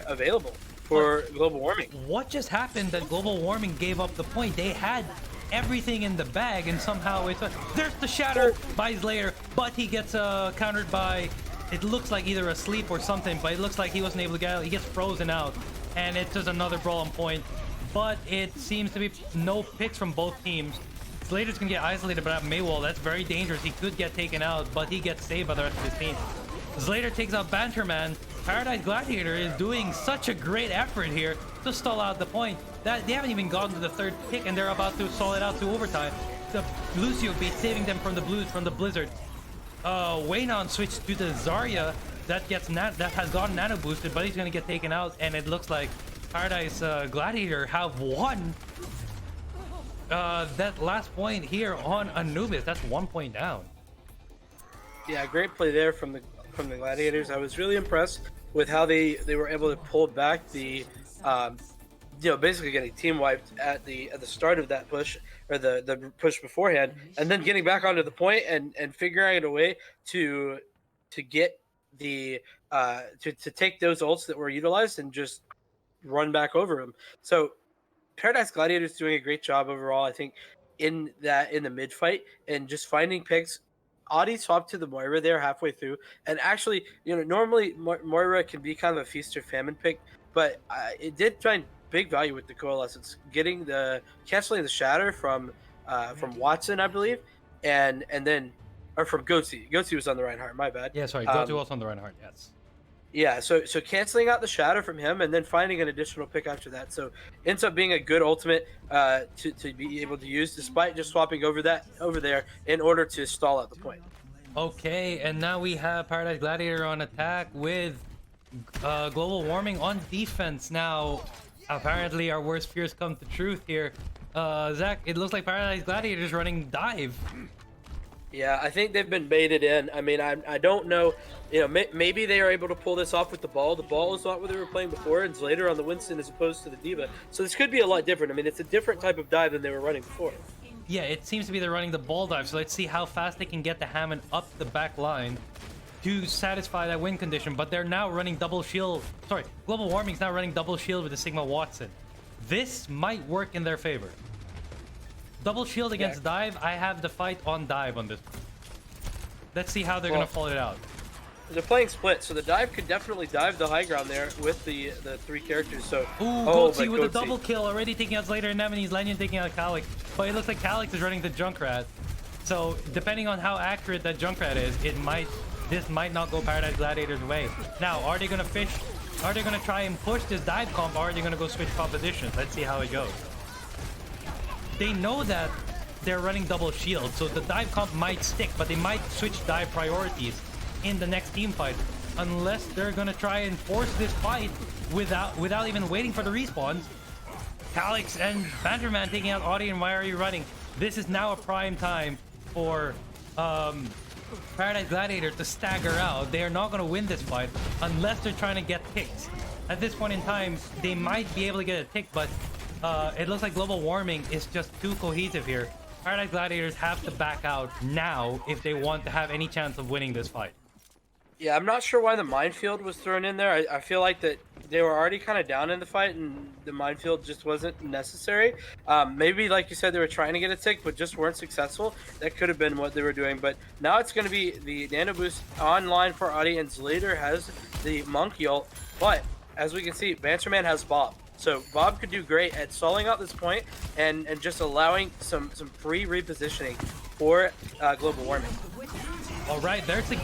C: available for global warming.
A: What just happened that global warming gave up the point? They had everything in the bag, and somehow it's there's the shatter by Slayer, but he gets countered by, it looks like either a sleep or something, but it looks like he wasn't able to get out. He gets frozen out, and it's just another brawl on point. But it seems to be no picks from both teams. Slater's gonna get isolated by that Maywall. That's very dangerous. He could get taken out, but he gets saved by the rest of his team. Slater takes out Banterman. Paradise Gladiator is doing such a great effort here to stall out the point that they haven't even gotten to the third pick, and they're about to stall it out to overtime. The Lucio beat saving them from the blizzard. Waynon switched to the Zarya that has gotten nano boosted, but he's gonna get taken out, and it looks like Paradise Gladiator have won that last point here on Anubis. That's 1 point down.
C: Yeah, great play there from the Gladiators. I was really impressed with how they were able to pull back the basically getting team wiped at the start of that push, or the push beforehand, and then getting back onto the point and figuring out a way to get the to take those ults that were utilized and just run back over them. So Paradise Gladiators doing a great job overall, I think, in the mid fight, and just finding picks. Audi swapped to the Moira there halfway through, and actually, normally Moira can be kind of a feast or famine pick, but it did find big value with the Coalescence, canceling the Shatter from Watson, I believe, and then from Goatsy. Goatsy was on the Reinhardt, my bad.
A: Yeah, sorry, Goatsy was on the Reinhardt, yes.
C: Yeah, so canceling out the Shatter from him, and then finding an additional pick after that. So ends up being a good ultimate to be able to use, despite just swapping over there in order to stall out the point.
A: Okay, and now we have Paradise Gladiator on attack with global warming on defense. Now, apparently our worst fears come to truth here. Zach, it looks like Paradise Gladiator is running dive.
C: Yeah, I think they've been baited in. I mean, I don't know. Maybe they are able to pull this off with the ball. The ball is not what they were playing before, and it's later on the Winston as opposed to the Diva. So this could be a lot different. I mean, it's a different type of dive than they were running before.
A: Yeah, it seems to be they're running the ball dive. So let's see how fast they can get the Hammond up the back line to satisfy that win condition. But they're now running double shield. Sorry, global warming's now running double shield with the Sigma Watson. This might work in their favor. Double shield against dive. I have the fight on dive on this. Let's see how they're gonna pull it out.
C: They're playing split, so the dive could definitely dive the high ground there with the three characters. So
A: Goatsy with a double kill, already taking out Slater and Nemesis. Lanyon taking out Calyx, but it looks like Calyx is running the Junkrat. So depending on how accurate that Junkrat is, this might not go Paradise Gladiator's way. Now, are they gonna fish? Are they gonna try and push this dive comp, or are they gonna go switch compositions? Let's see how it goes. They know that they're running double shield, so the dive comp might stick, but they might switch dive priorities in the next team fight, unless they're gonna try and force this fight without even waiting for the respawns. Calyx and Banterman taking out Audi, and why are you running? This is now a prime time for Paradise Gladiator to stagger out. They are not gonna win this fight unless they're trying to get picks. At this point in time, they might be able to get a tick, but it looks like global warming is just too cohesive here. Paradise Gladiators have to back out now if they want to have any chance of winning this fight.
C: Yeah, I'm not sure why the minefield was thrown in there. I feel like that they were already kind of down in the fight, and the minefield just wasn't necessary. Maybe, like you said, they were trying to get a tick, but just weren't successful. That could have been what they were doing. But now it's going to be the Nano Boost online for Audi, and Slater has the Monkey ult. But, as we can see, Banterman has Bob. So Bob could do great at stalling out this point and just allowing some free repositioning for global warming.
A: All right, there's the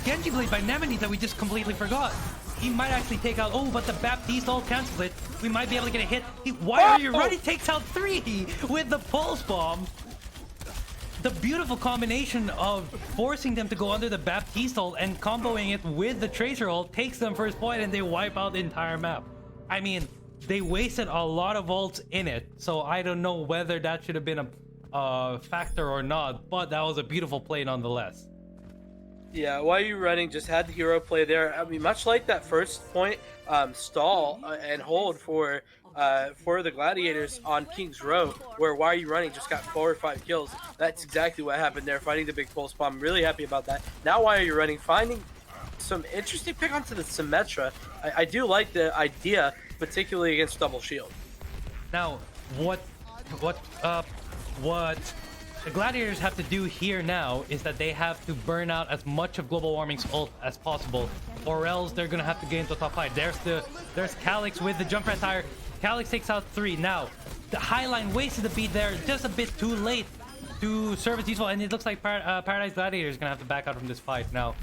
A: Genji Blade by Nemesis that we just completely forgot. He might actually take out. Oh, but the Baptiste all cancels it. We might be able to get a hit. Why are you running? Takes out 3 with the pulse bomb. the beautiful combination of forcing them to go under the Baptiste ult and comboing it with the Tracer ult takes them first point, and they wipe out the entire map. I mean, they wasted a lot of ults in it, so I don't know whether that should have been a factor or not, but that was a beautiful play nonetheless.
C: Yeah, while you're running, just had the hero play there. I mean, much like that first point, stall and hold for the Gladiators on King's Row, where Why Are You Running just got 4 or 5 kills. That's exactly what happened there, fighting the big pulse bomb. Really happy about that. Now Why Are You Running, finding some interesting pick onto the Symmetra. I do like the idea, particularly against double shield.
A: Now, what the Gladiators have to do here now is that they have to burn out as much of Global Warming's ult as possible, or else they're gonna have to get into a top 5. There's Calyx with the Junkrat tire. Calyx takes out 3. Now, the Highline wasted the beat there, just a bit too late to serve as useful, and it looks like Paradise Gladiator is gonna have to back out from this fight. Now,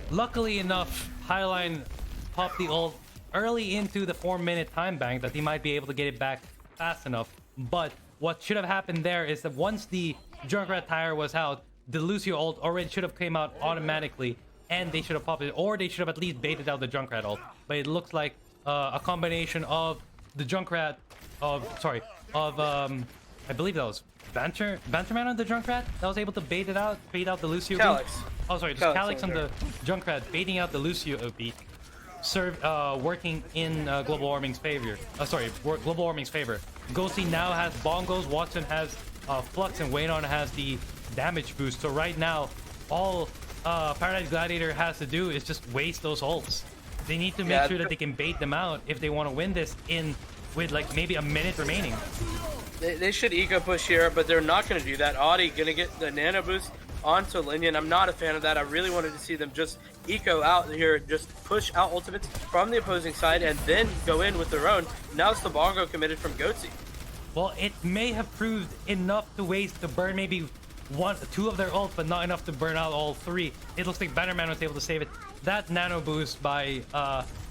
A: luckily enough, Highline popped the ult early into the 4-minute time bank that he might be able to get it back fast enough. But what should have happened there is that once the Junkrat tire was out, the Lucio ult already should have came out automatically, and they should have popped it, or they should have at least baited out the Junkrat ult. But it looks like a combination of the Junkrat, I believe that was Banterman on the Junkrat that was able to bait out the Lucio.
C: Calyx.
A: Oh, sorry, just Calyx on the Junkrat baiting out the Lucio beat. Working in Global Warming's favor. Global Warming's favor. Ghosty now has bongos, Watson has Flux, and Waynon has the damage boost. So right now, all Paradise Gladiator has to do is just waste those ults. They need to make sure that they can bait them out if they want to win this with like maybe a minute remaining.
C: They should eco push here, but they're not going to do that. Audi gonna get the nano boost onto Lijiang. I'm not a fan of that. I really wanted to see them just eco out here, just push out ultimates from the opposing side, and then go in with their own. Now it's the bongo committed from Goatsy.
A: Well, it may have proved enough to burn maybe 2 of their ults, but not enough to burn out all 3. It looks like Bannerman was able to save it. That nano boost by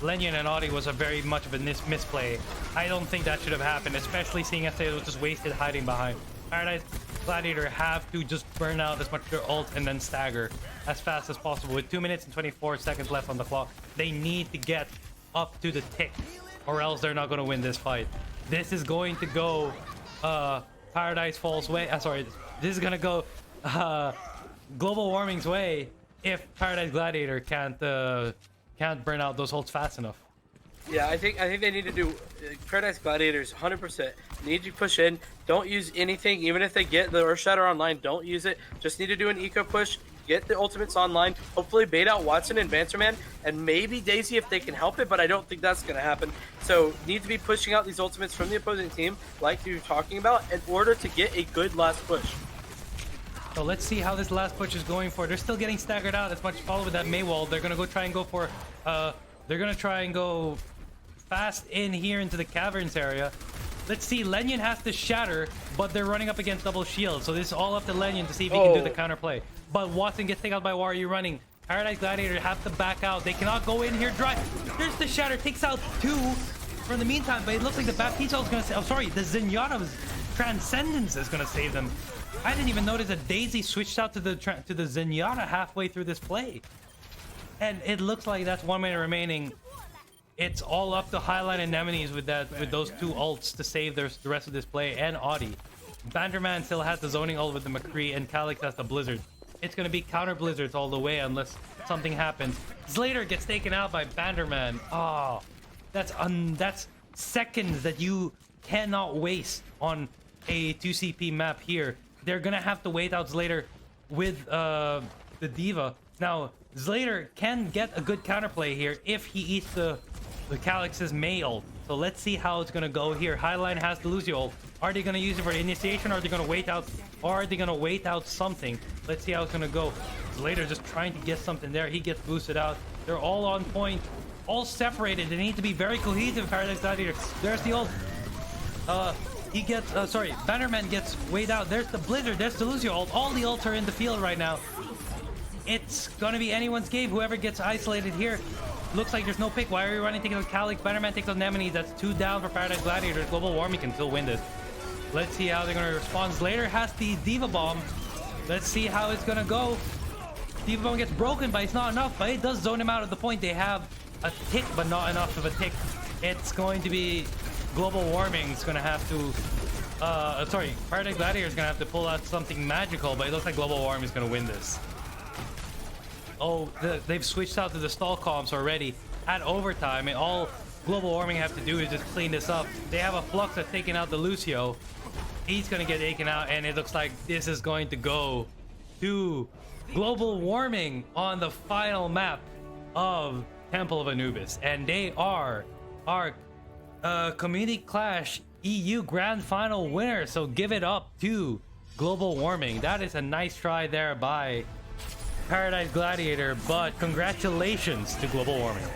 A: Lijiang and Audi was a very much of a misplay. I don't think that should have happened, especially seeing as it was just wasted hiding behind. Paradise Gladiator have to just burn out as much of their ult and then stagger as fast as possible. With 2 minutes and 24 seconds left on the clock, they need to get up to the tick, or else they're not going to win this fight. This is going to go Paradise Fall's way. This is going to go Global Warming's way if Paradise Gladiator can't burn out those ults fast enough.
C: Yeah, I think they need to do Paradise Gladiators 100%. Need to push in. Don't use anything, even if they get the Earth Shatter online. Don't use it. Just need to do an eco push. Get the ultimates online. Hopefully bait out Watson and Banterman, and maybe Daisy if they can help it. But I don't think that's going to happen. So need to be pushing out these ultimates from the opposing team, like you were talking about, in order to get a good last push.
A: So let's see how this last push is going for. They're still getting staggered out as much as possible with that Mei wall. They're gonna try and go fast in here into the caverns area. Let's see, Lijiang has to shatter, but they're running up against double shield. So this is all up to Lijiang to see if he can do the counterplay. But Watson gets taken out by Why Are You Running? Paradise Gladiator have to back out. They cannot go in here dry. There's the shatter, takes out 2 for the meantime, but it looks like the Baptiste is gonna the Zenyatta's Transcendence is gonna save them. I didn't even notice that Daisy switched out to the Zenyatta halfway through this play. And it looks like that's 1 minute remaining. It's all up to Highline and Nemesis with those 2 ults to save the rest of this play, and Audi. Banderman still has the zoning ult with the McCree, and Calyx has the Blizzard. It's going to be counter Blizzards all the way unless something happens. Slater gets taken out by Banderman. Oh, that's seconds that you cannot waste on a 2CP map here. They're going to have to wait out Slater with the Diva. Now, Slater can get a good counterplay here if he eats the Calyx's Mei ult. So let's see how it's gonna go here. Highline has the Lucio ult. Are they gonna use it for the initiation, or are they gonna wait out, something? Let's see how it's gonna go. Slater just trying to get something there. He gets boosted out. They're all on point, all separated. They need to be very cohesive. Paradise Gladiator. There's the ult. Bannerman gets weighed out. There's the Blizzard. There's the Lucio ult. All the ults are in the field right now. It's gonna be anyone's game. Whoever gets isolated here. Looks like there's no pick. Why are you running? Taking out Calyx. Bannerman takes out Nemesis. That's 2 down for Paradise Gladiators. Global Warming can still win this. Let's see how they're gonna respond. Slater has the Diva Bomb. Let's see how it's gonna go. Steve Bone gets broken, but it's not enough. But it does zone him out of the point. They have a tick, but not enough of a tick. It's going to be global warming. It's gonna have to. Sorry, Paradise Gladiator is gonna have to pull out something magical, but it looks like global warming is gonna win this. Oh, they've switched out to the stall comps already at overtime, and all global warming have to do is just clean this up. They have a Flux that's taking out the Lucio. He's gonna get taken out, and it looks like this is going to go to global warming on the final map of Temple of Anubis, and they are our Community Clash EU Grand Final winner. So give it up to global warming. That is a nice try there by Paradise Gladiator, but congratulations to global warming.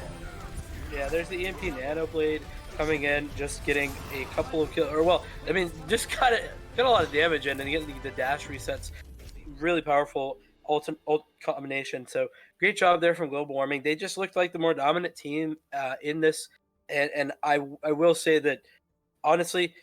C: Yeah, there's the EMP Nano Blade coming in, just getting a couple of kills, or well, I mean, just got a lot of damage in, and getting the dash resets. Really powerful ult combination. So great job there from global warming. They just looked like the more dominant team in this, and I will say that honestly,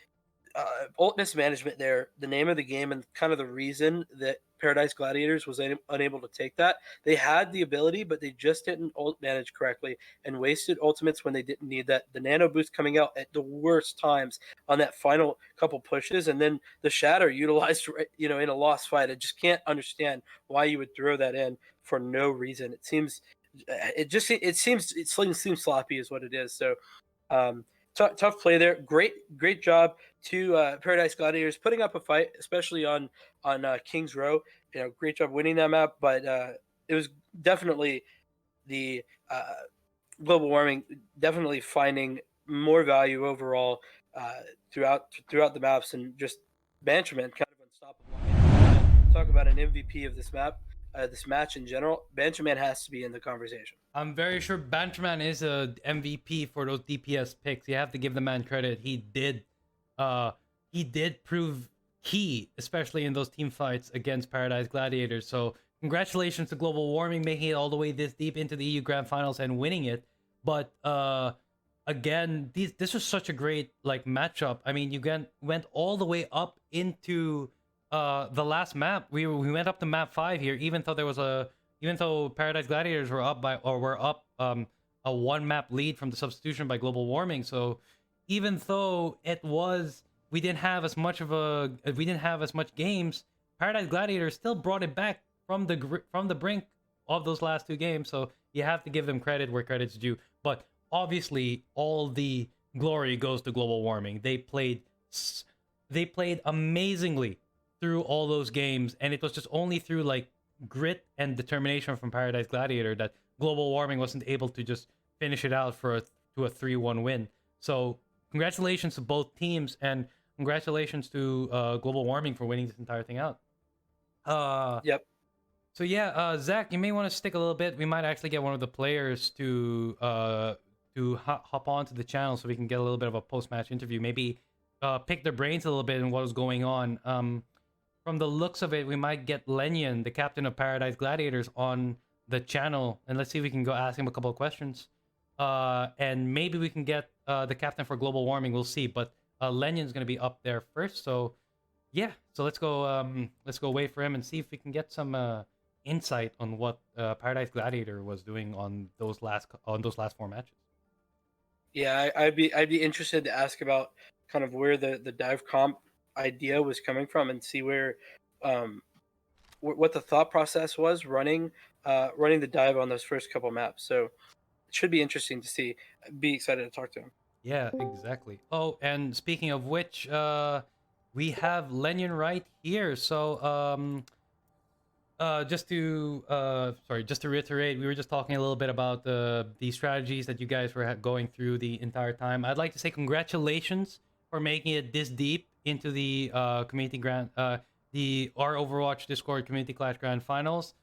C: ult mismanagement there, the name of the game, and kind of the reason that Paradise Gladiators was unable to take that. They had the ability, but they just didn't ult manage correctly and wasted ultimates when they didn't need that. The nano boost coming out at the worst times on that final couple pushes, and then the shatter utilized, in a lost fight. I just can't understand why you would throw that in for no reason. It seems sloppy is what it is. So tough play there. Great job to Paradise Gladiators putting up a fight, especially on King's Row. Great job winning that map, but it was definitely the global warming definitely finding more value overall throughout the maps, and just Banchaman kind of unstoppable. Talk about an MVP of this map. This match in general, Banchaman has to be in the conversation.
A: I'm very sure Banchaman is a MVP for those DPS picks. You have to give the man credit. He did prove key, especially in those team fights against Paradise Gladiators. So congratulations to global warming, making it all the way this deep into the EU Grand Finals and winning it. But again, this was such a great matchup. I mean, you went all the way up into the last map. We went up to map 5 here, even though Paradise Gladiators were up a 1 map lead from the substitution by global warming. So even though we didn't have as much games, Paradise Gladiators still brought it back from the brink of those last 2 games. So you have to give them credit where credit's due. But obviously, all the glory goes to global warming. They played amazingly through all those games, and it was just only through grit and determination from Paradise Gladiator that global warming wasn't able to just finish it out to a 3-1 win. So congratulations to both teams, and congratulations to global warming for winning this entire thing out.
C: Yep.
A: So yeah, Zach, you may want to stick a little bit. We might actually get one of the players to hop onto the channel so we can get a little bit of a post-match interview. Maybe pick their brains a little bit and what was going on. From the looks of it, we might get Lijiang, the captain of Paradise Gladiators, on the channel, and let's see if we can go ask him a couple of questions. And maybe we can get the captain for global warming. We'll see. But Lijiang's going to be up there first. So yeah, so let's go wait for him and see if we can get some insight on what Paradise Gladiator was doing on those last 4 matches.
C: Yeah, I'd be interested to ask about kind of where the dive comp idea was coming from, and see where what the thought process was running the dive on those first couple maps. So it should be interesting to see. Be excited to talk to him.
A: Yeah, exactly. Oh, and speaking of which, we have Lijiang right here. So just to reiterate, we were just talking a little bit about the strategies that you guys were going through the entire time. I'd like to say congratulations for making it this deep into the community the Overwatch Discord Community Clash Grand Finals.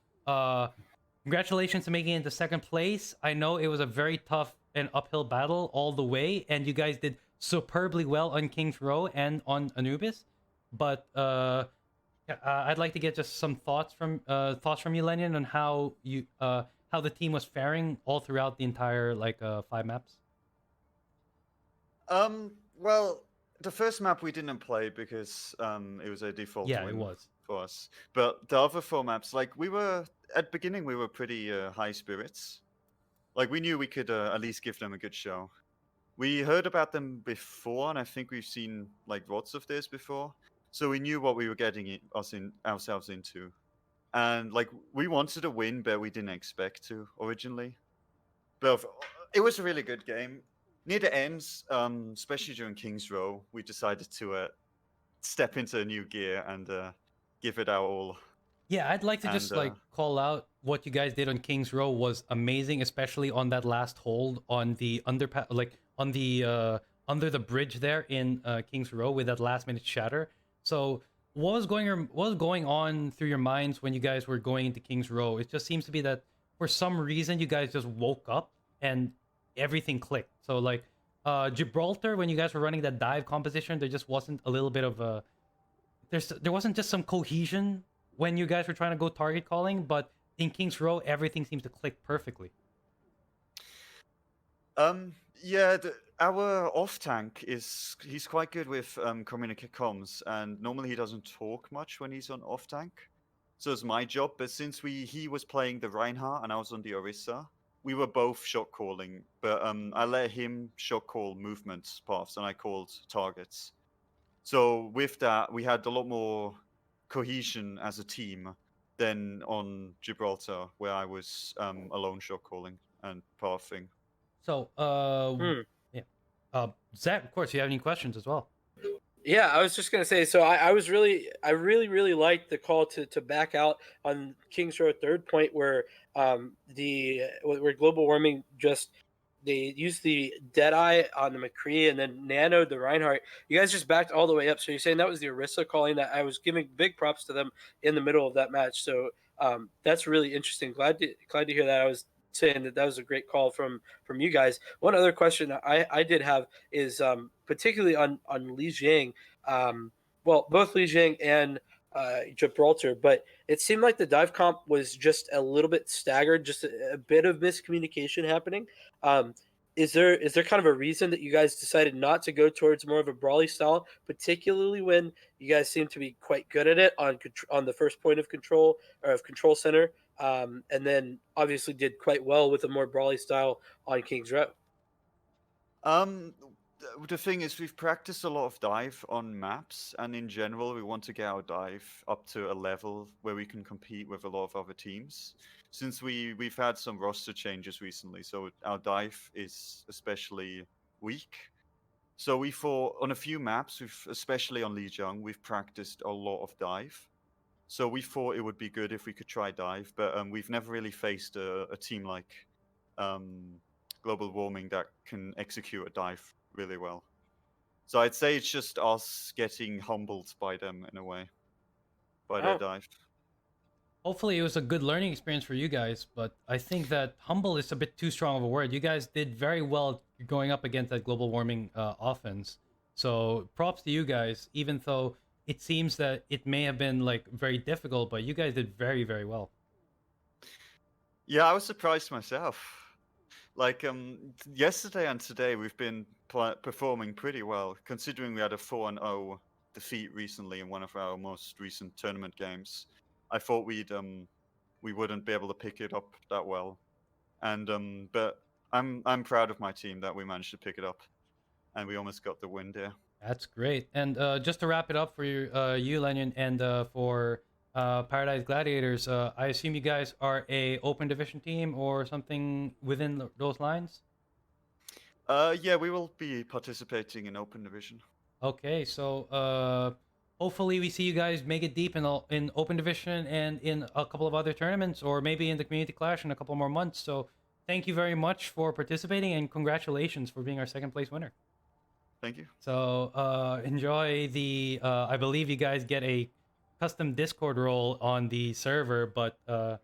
A: Congratulations to making it into 2nd place. I know it was a very tough and uphill battle all the way, and you guys did superbly well on King's Row and on Anubis. But I'd like to get just some thoughts from you, Lijiang, on how the team was faring all throughout the entire 5 maps.
D: Well, the first map we didn't play because it was a default
A: Yeah,
D: win
A: it was
D: for us. But the other 4 maps, like we were at beginning, we were pretty high spirits. Like we knew we could at least give them a good show. We heard about them before, and I think we've seen like lots of this before. So we knew what we were getting ourselves into, and like we wanted to win, but we didn't expect to originally. But it was a really good game. Near the ends, especially during King's Row, we decided to step into a new gear and give it our all.
A: Yeah, I'd like to just
D: And
A: call out what you guys did on King's Row was amazing, especially on that last hold on the underpass, like on the under the bridge there in King's Row with that last minute shatter. So what was going on through your minds when you guys were going into King's Row? It just seems to be that for some reason you guys just woke up and everything clicked. So like Gibraltar, when you guys were running that dive composition, there just wasn't a little bit of a there wasn't just some cohesion when you guys were trying to go target calling, but in King's Row, everything seems to click perfectly.
D: Yeah, our off tank he's quite good with comms, and normally he doesn't talk much when he's on off tank. So it's my job, but since he was playing the Reinhardt and I was on the Orisa, we were both shot calling, but I let him shot call movement paths and I called targets. So with that, we had a lot more cohesion as a team than on Gibraltar, where I was alone shot calling and pathing.
A: So, yeah. Zach, of course, you have any questions as well?
C: Yeah, I was just gonna say. So I really liked the call to back out on King's Row third point where where global warming just they used the Deadeye on the McCree and then nanoed the Reinhardt. You guys just backed all the way up. So you're saying that was the Orisa calling that? I was giving big props to them in the middle of that match. So that's really interesting. Glad to hear that. I was saying that was a great call from you guys. One other question I did have is particularly on Lijiang. Well, both Lijiang and Gibraltar, but it seemed like the dive comp was just a little bit staggered, just a bit of miscommunication happening. Is there kind of a reason that you guys decided not to go towards more of a brawly style, particularly when you guys seem to be quite good at it on the first point of control or of control center, and then obviously did quite well with a more brawly style on King's Row?
D: The thing is, we've practiced a lot of dive on maps, and in general, we want to get our dive up to a level where we can compete with a lot of other teams. Since we've had some roster changes recently, so our dive is especially weak. So we thought on a few maps, especially on Lijiang, we've practiced a lot of dive. So we thought it would be good if we could try dive, but we've never really faced a team like global warming that can execute a dive really well. So I'd say it's just us getting humbled by them in a way, by their dive.
A: Hopefully, it was a good learning experience for you guys, but I think that humble is a bit too strong of a word. You guys did very well going up against that global warming offense. So props to you guys, even though it seems that it may have been like very difficult, but you guys did very, very well.
D: Yeah, I was surprised myself. Like yesterday and today, we've been performing pretty well, considering we had a 4-0 defeat recently in one of our most recent tournament games. I thought we wouldn't be able to pick it up that well, and but I'm proud of my team that we managed to pick it up, and we almost got the win there.
A: That's great. And just to wrap it up for you, Lennon, and for Paradise Gladiators, I assume you guys are a open division team or something within those lines?
D: Yeah, we will be participating in open division.
A: Okay, so hopefully we see you guys make it deep in open division and in a couple of other tournaments, or maybe in the community clash in a couple more months. So thank you very much for participating, and congratulations for being our second place winner.
D: Thank you.
A: So enjoy the I believe you guys get a custom Discord role on the server, but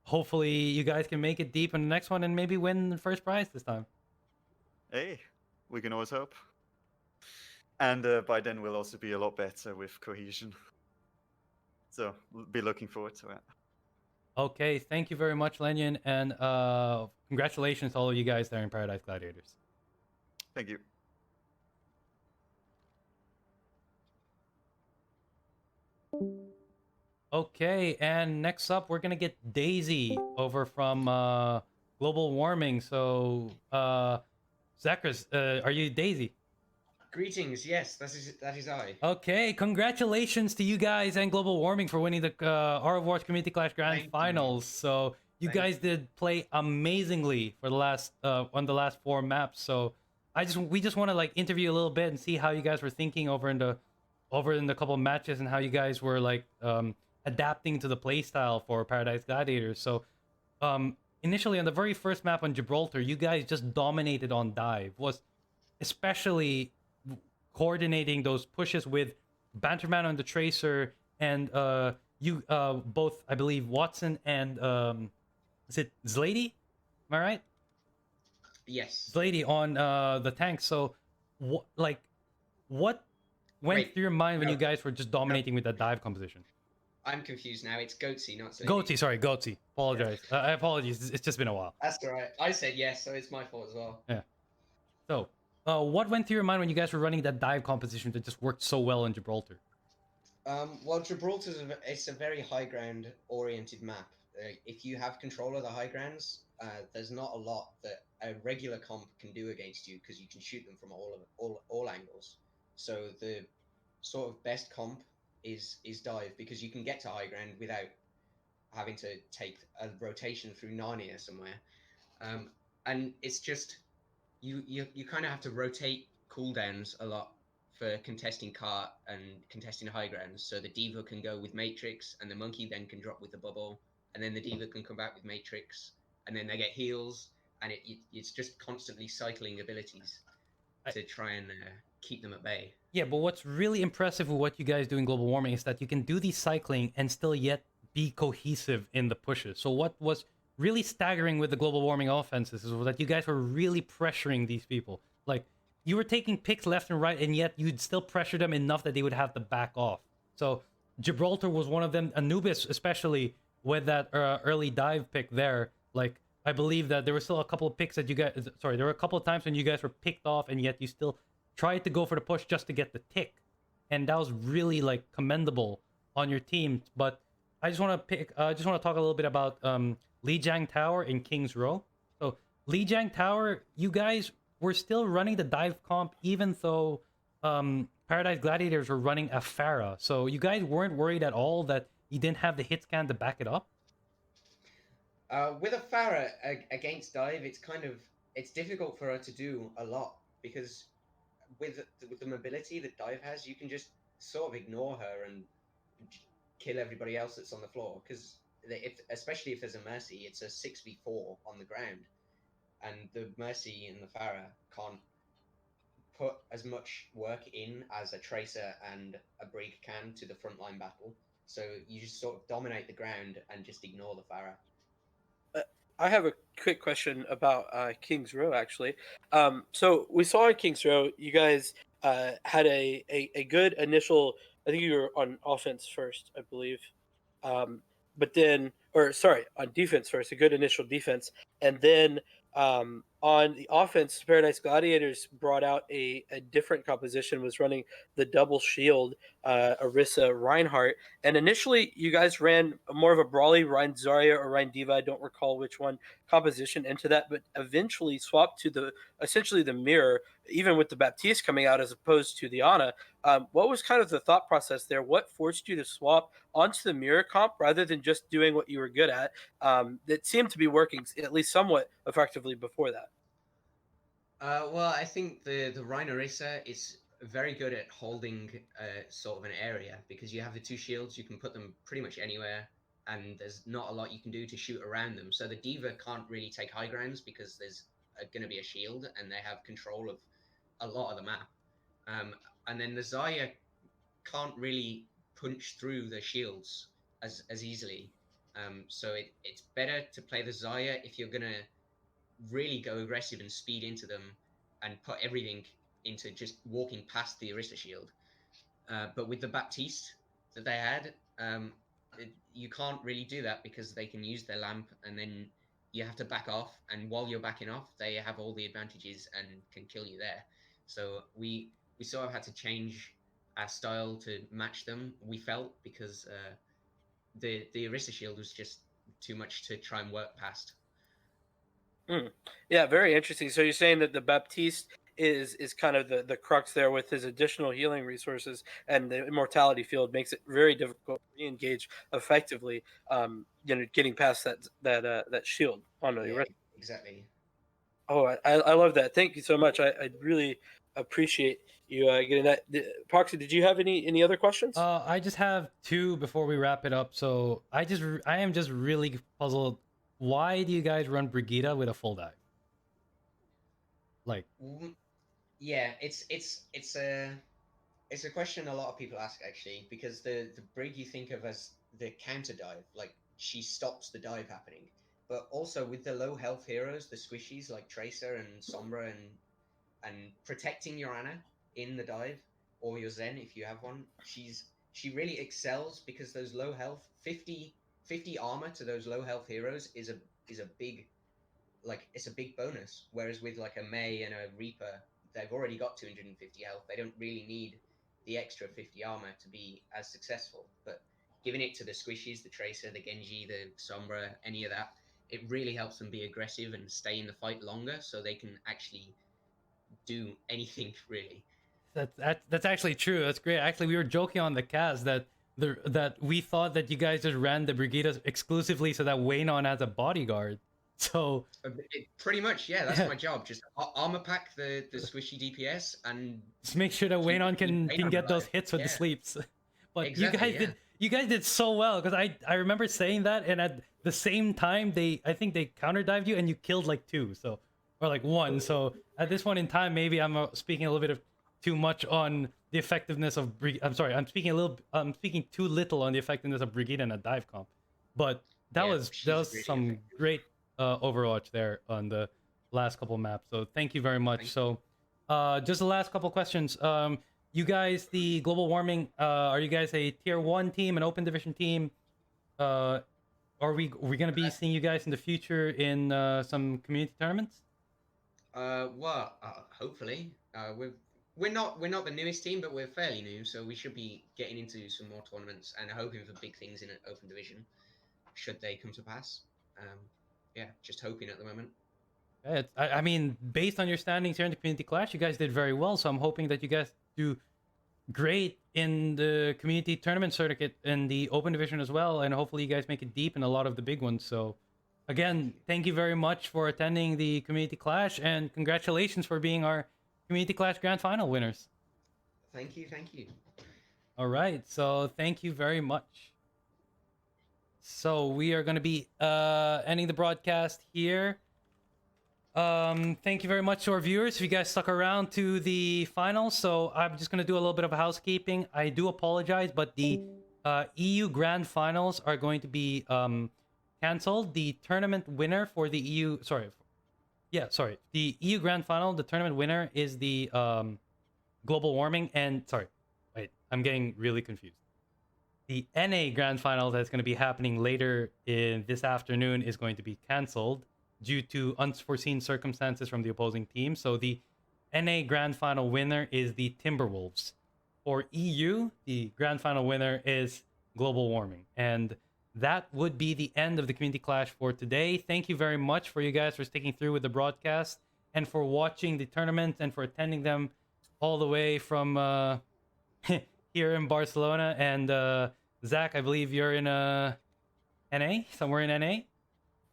A: hopefully you guys can make it deep in the next one and maybe win the first prize this time.
D: Hey, we can always hope. And by then we'll also be a lot better with cohesion. So we'll be looking forward to it.
A: Okay, thank you very much, Lenyon, and congratulations to all of you guys there in Paradise Gladiators.
D: Thank you.
A: Okay, and next up, we're gonna get Daisy over from Global Warming. So, Zachary, are you Daisy?
E: Greetings, yes, that is I.
A: Okay, congratulations to you guys and Global Warming for winning the Art of Wars Community Clash Grand
E: Thank you.
A: Finals. So you
E: Thank
A: guys did play amazingly for the last on the last 4 maps. So we just want to like interview a little bit and see how you guys were thinking over in the couple of matches and how you guys were like adapting to the playstyle for Paradise Gladiators. So initially on the very first map on Gibraltar, you guys just dominated on dive. Was especially coordinating those pushes with Banterman on the Tracer and you both, I believe, Watson and is it Zlady? Am I right?
E: Yes.
A: Zlady on the tank. So what went
E: Wait,
A: through your mind when
E: no,
A: you guys were just dominating with that dive composition?
E: I'm confused now. It's Goatsy, not Slady.
A: Goatsy, sorry, Goatsy. Apologize. I apologize. It's just been a while.
E: That's alright. I said yes, so it's my fault as well.
A: Yeah. So, what went through your mind when you guys were running that dive composition that just worked so well in Gibraltar?
E: Well, Gibraltar's it's a very high ground oriented map. If you have control of the high grounds, there's not a lot that a regular comp can do against you because you can shoot them from all angles. So the sort of best comp is dive because you can get to high ground without having to take a rotation through Narnia somewhere. Um, and it's just you kind of have to rotate cooldowns a lot for contesting cart and contesting high grounds. So the diva can go with Matrix, and the monkey then can drop with the bubble, and then the diva can come back with Matrix, and then they get heals, and it's just constantly cycling abilities to try and keep them at bay.
A: Yeah, but what's really impressive with what you guys do in Global Warming is that you can do these cycling and still yet be cohesive in the pushes. So what was really staggering with the Global Warming offenses is that you guys were really pressuring these people. Like, you were taking picks left and right, and yet you'd still pressure them enough that they would have to back off. So Gibraltar was one of them. Anubis, especially with that early dive pick there. Like, I believe that there were still a couple of picks that you guys... Sorry, there were a couple of times when you guys were picked off, and yet you still tried to go for the push just to get the tick. And that was really, like, commendable on your team. But I just want to talk a little bit about Lijiang Tower in King's Row. So Lijiang Tower, you guys were still running the dive comp even though Paradise Gladiators were running a Farah. So you guys weren't worried at all that you didn't have the hit scan to back it up?
E: With a Farah against dive, it's difficult for her to do a lot because with the mobility that dive has, you can just sort of ignore her and kill everybody else that's on the floor because especially if there's a mercy, it's a 6v4 on the ground, and the mercy and the Farah can't put as much work in as a tracer and a brig can to the frontline battle. So you just sort of dominate the ground and just ignore the Farah.
C: I have a quick question about King's Row, actually. So we saw in King's Row, you guys had a good initial. I think you were on offense first, I believe. But then, or sorry, on defense first, a good initial defense, and then on the offense, Paradise Gladiators brought out a different composition. Was running the double shield, Orisa Reinhardt, and initially you guys ran more of a brawly Ryan Zarya or Ryan Diva. I don't recall which one composition into that, but eventually swapped to the essentially the mirror, even with the Baptiste coming out as opposed to the Ana. What was kind of the thought process there? What forced you to swap onto the mirror comp rather than just doing what you were good at? That seemed to be working at least somewhat effectively before that.
E: Well, I think the Rhinorissa is very good at holding sort of an area because you have the two shields, you can put them pretty much anywhere, and there's not a lot you can do to shoot around them. So the Diva can't really take high grounds because there's going to be a shield, and they have control of a lot of the map. And then the Zarya can't really punch through the shields as easily. So it's better to play the Zarya if you're going to really go aggressive and speed into them and put everything into just walking past the Orisa shield. But with the Baptiste that they had, you can't really do that because they can use their lamp and then you have to back off. And while you're backing off, they have all the advantages and can kill you there. So we sort of had to change our style to match them, we felt, because the Orisa shield was just too much to try and work past.
C: Yeah, very interesting. So you're saying that the Baptiste is kind of the crux there with his additional healing resources, and the immortality field makes it very difficult to re-engage effectively. Getting past that shield on the
E: Yeah,
C: Orisa.
E: exactly.
C: Oh, I love that. Thank you so much. I really appreciate you getting that. Proxy, did you have any other questions?
A: I just have two before we wrap it up. So I am just really puzzled. Why do you guys run Brigida with a full dive? Like,
E: Yeah, it's a question a lot of people ask actually, because the brig you think of as the counter dive, like she stops the dive happening. But also with the low health heroes, the squishies like Tracer and Sombra and protecting your Ana in the dive, or your Zen if you have one, she really excels, because those low health 50 armor to those low health heroes is a big, like it's a big bonus. Whereas with like a May and a Reaper, they've already got 250 health. They don't really need the extra 50 armor to be as successful. But giving it to the squishies, the Tracer, the Genji, the Sombra, any of that, it really helps them be aggressive and stay in the fight longer, so they can actually do anything really.
A: that's actually true. That's great. Actually, we were joking on the cast that that we thought that you guys just ran the Brigidas exclusively so that Waynon has a bodyguard. So
E: Pretty much, yeah. That's my job. Just armor pack the squishy DPS and
A: just make sure that
E: keep
A: Waynon can
E: Waynon
A: get those
E: alive.
A: hits with the
E: Yeah,
A: sleeps. But
E: exactly. Yeah.
A: you guys did so well, because I remember saying that, and at the same time I think they counter dived you and you killed like two, so, or like one. So at this point in time, maybe I'm speaking a little bit of too much on the effectiveness of I'm sorry, I'm speaking too little on the effectiveness of Brigida in a dive comp. But that
E: Yeah,
A: was
E: she's really
A: some
E: effective.
A: great Overwatch there on the last couple maps. So thank you very much.
E: Thank
A: So just the last couple questions. You guys, the global warming, are you guys a tier 1 team, an open division team? Are we gonna be seeing you guys in the future in some community tournaments?
E: Well, hopefully, we're not the newest team, but we're fairly new, so we should be getting into some more tournaments and hoping for big things in an open division, should they come to pass. Um, yeah, just hoping at the moment.
A: I mean, based on your standings here in the community clash, you guys did very well. So I'm hoping that you guys do great in the community tournament circuit in the open division as well, and hopefully you guys make it deep in a lot of the big ones. So again, thank you very much for attending the community clash, and congratulations for being our community clash grand final winners.
E: Thank you, thank you.
A: All right, so thank you very much. So we are going to be ending the broadcast here. Thank you very much to our viewers. If you guys stuck around to the finals, so I'm just gonna do a little bit of housekeeping. I do apologize, but the EU Grand Finals are going to be canceled. The tournament winner for the the EU Grand Final. The tournament winner is the global warming, and I'm getting really confused. The NA Grand Final that's going to be happening later in this afternoon is going to be canceled due to unforeseen circumstances from the opposing team. So the NA Grand Final winner is the Timberwolves. For EU, the Grand Final winner is global warming. And that would be the end of the Community Clash for today. Thank you very much for you guys for sticking through with the broadcast and for watching the tournament and for attending them all the way from here in Barcelona. And Zach, I believe you're in NA, somewhere in NA.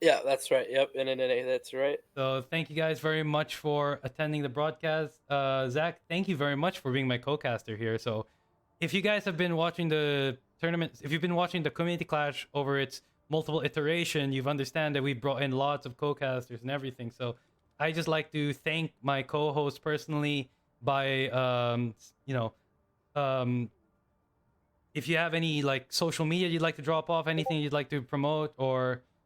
C: Yeah, that's right. Yep, NNA, that's right.
A: So thank you guys very much for attending the broadcast. Zach, thank you very much for being my co-caster here. So if you guys have been watching the tournament, if you've been watching the Community Clash over its multiple iteration, you've understand that we brought in lots of co-casters and everything. So I just like to thank my co-host personally by, if you have any like social media you'd like to drop off, anything you'd like to promote, or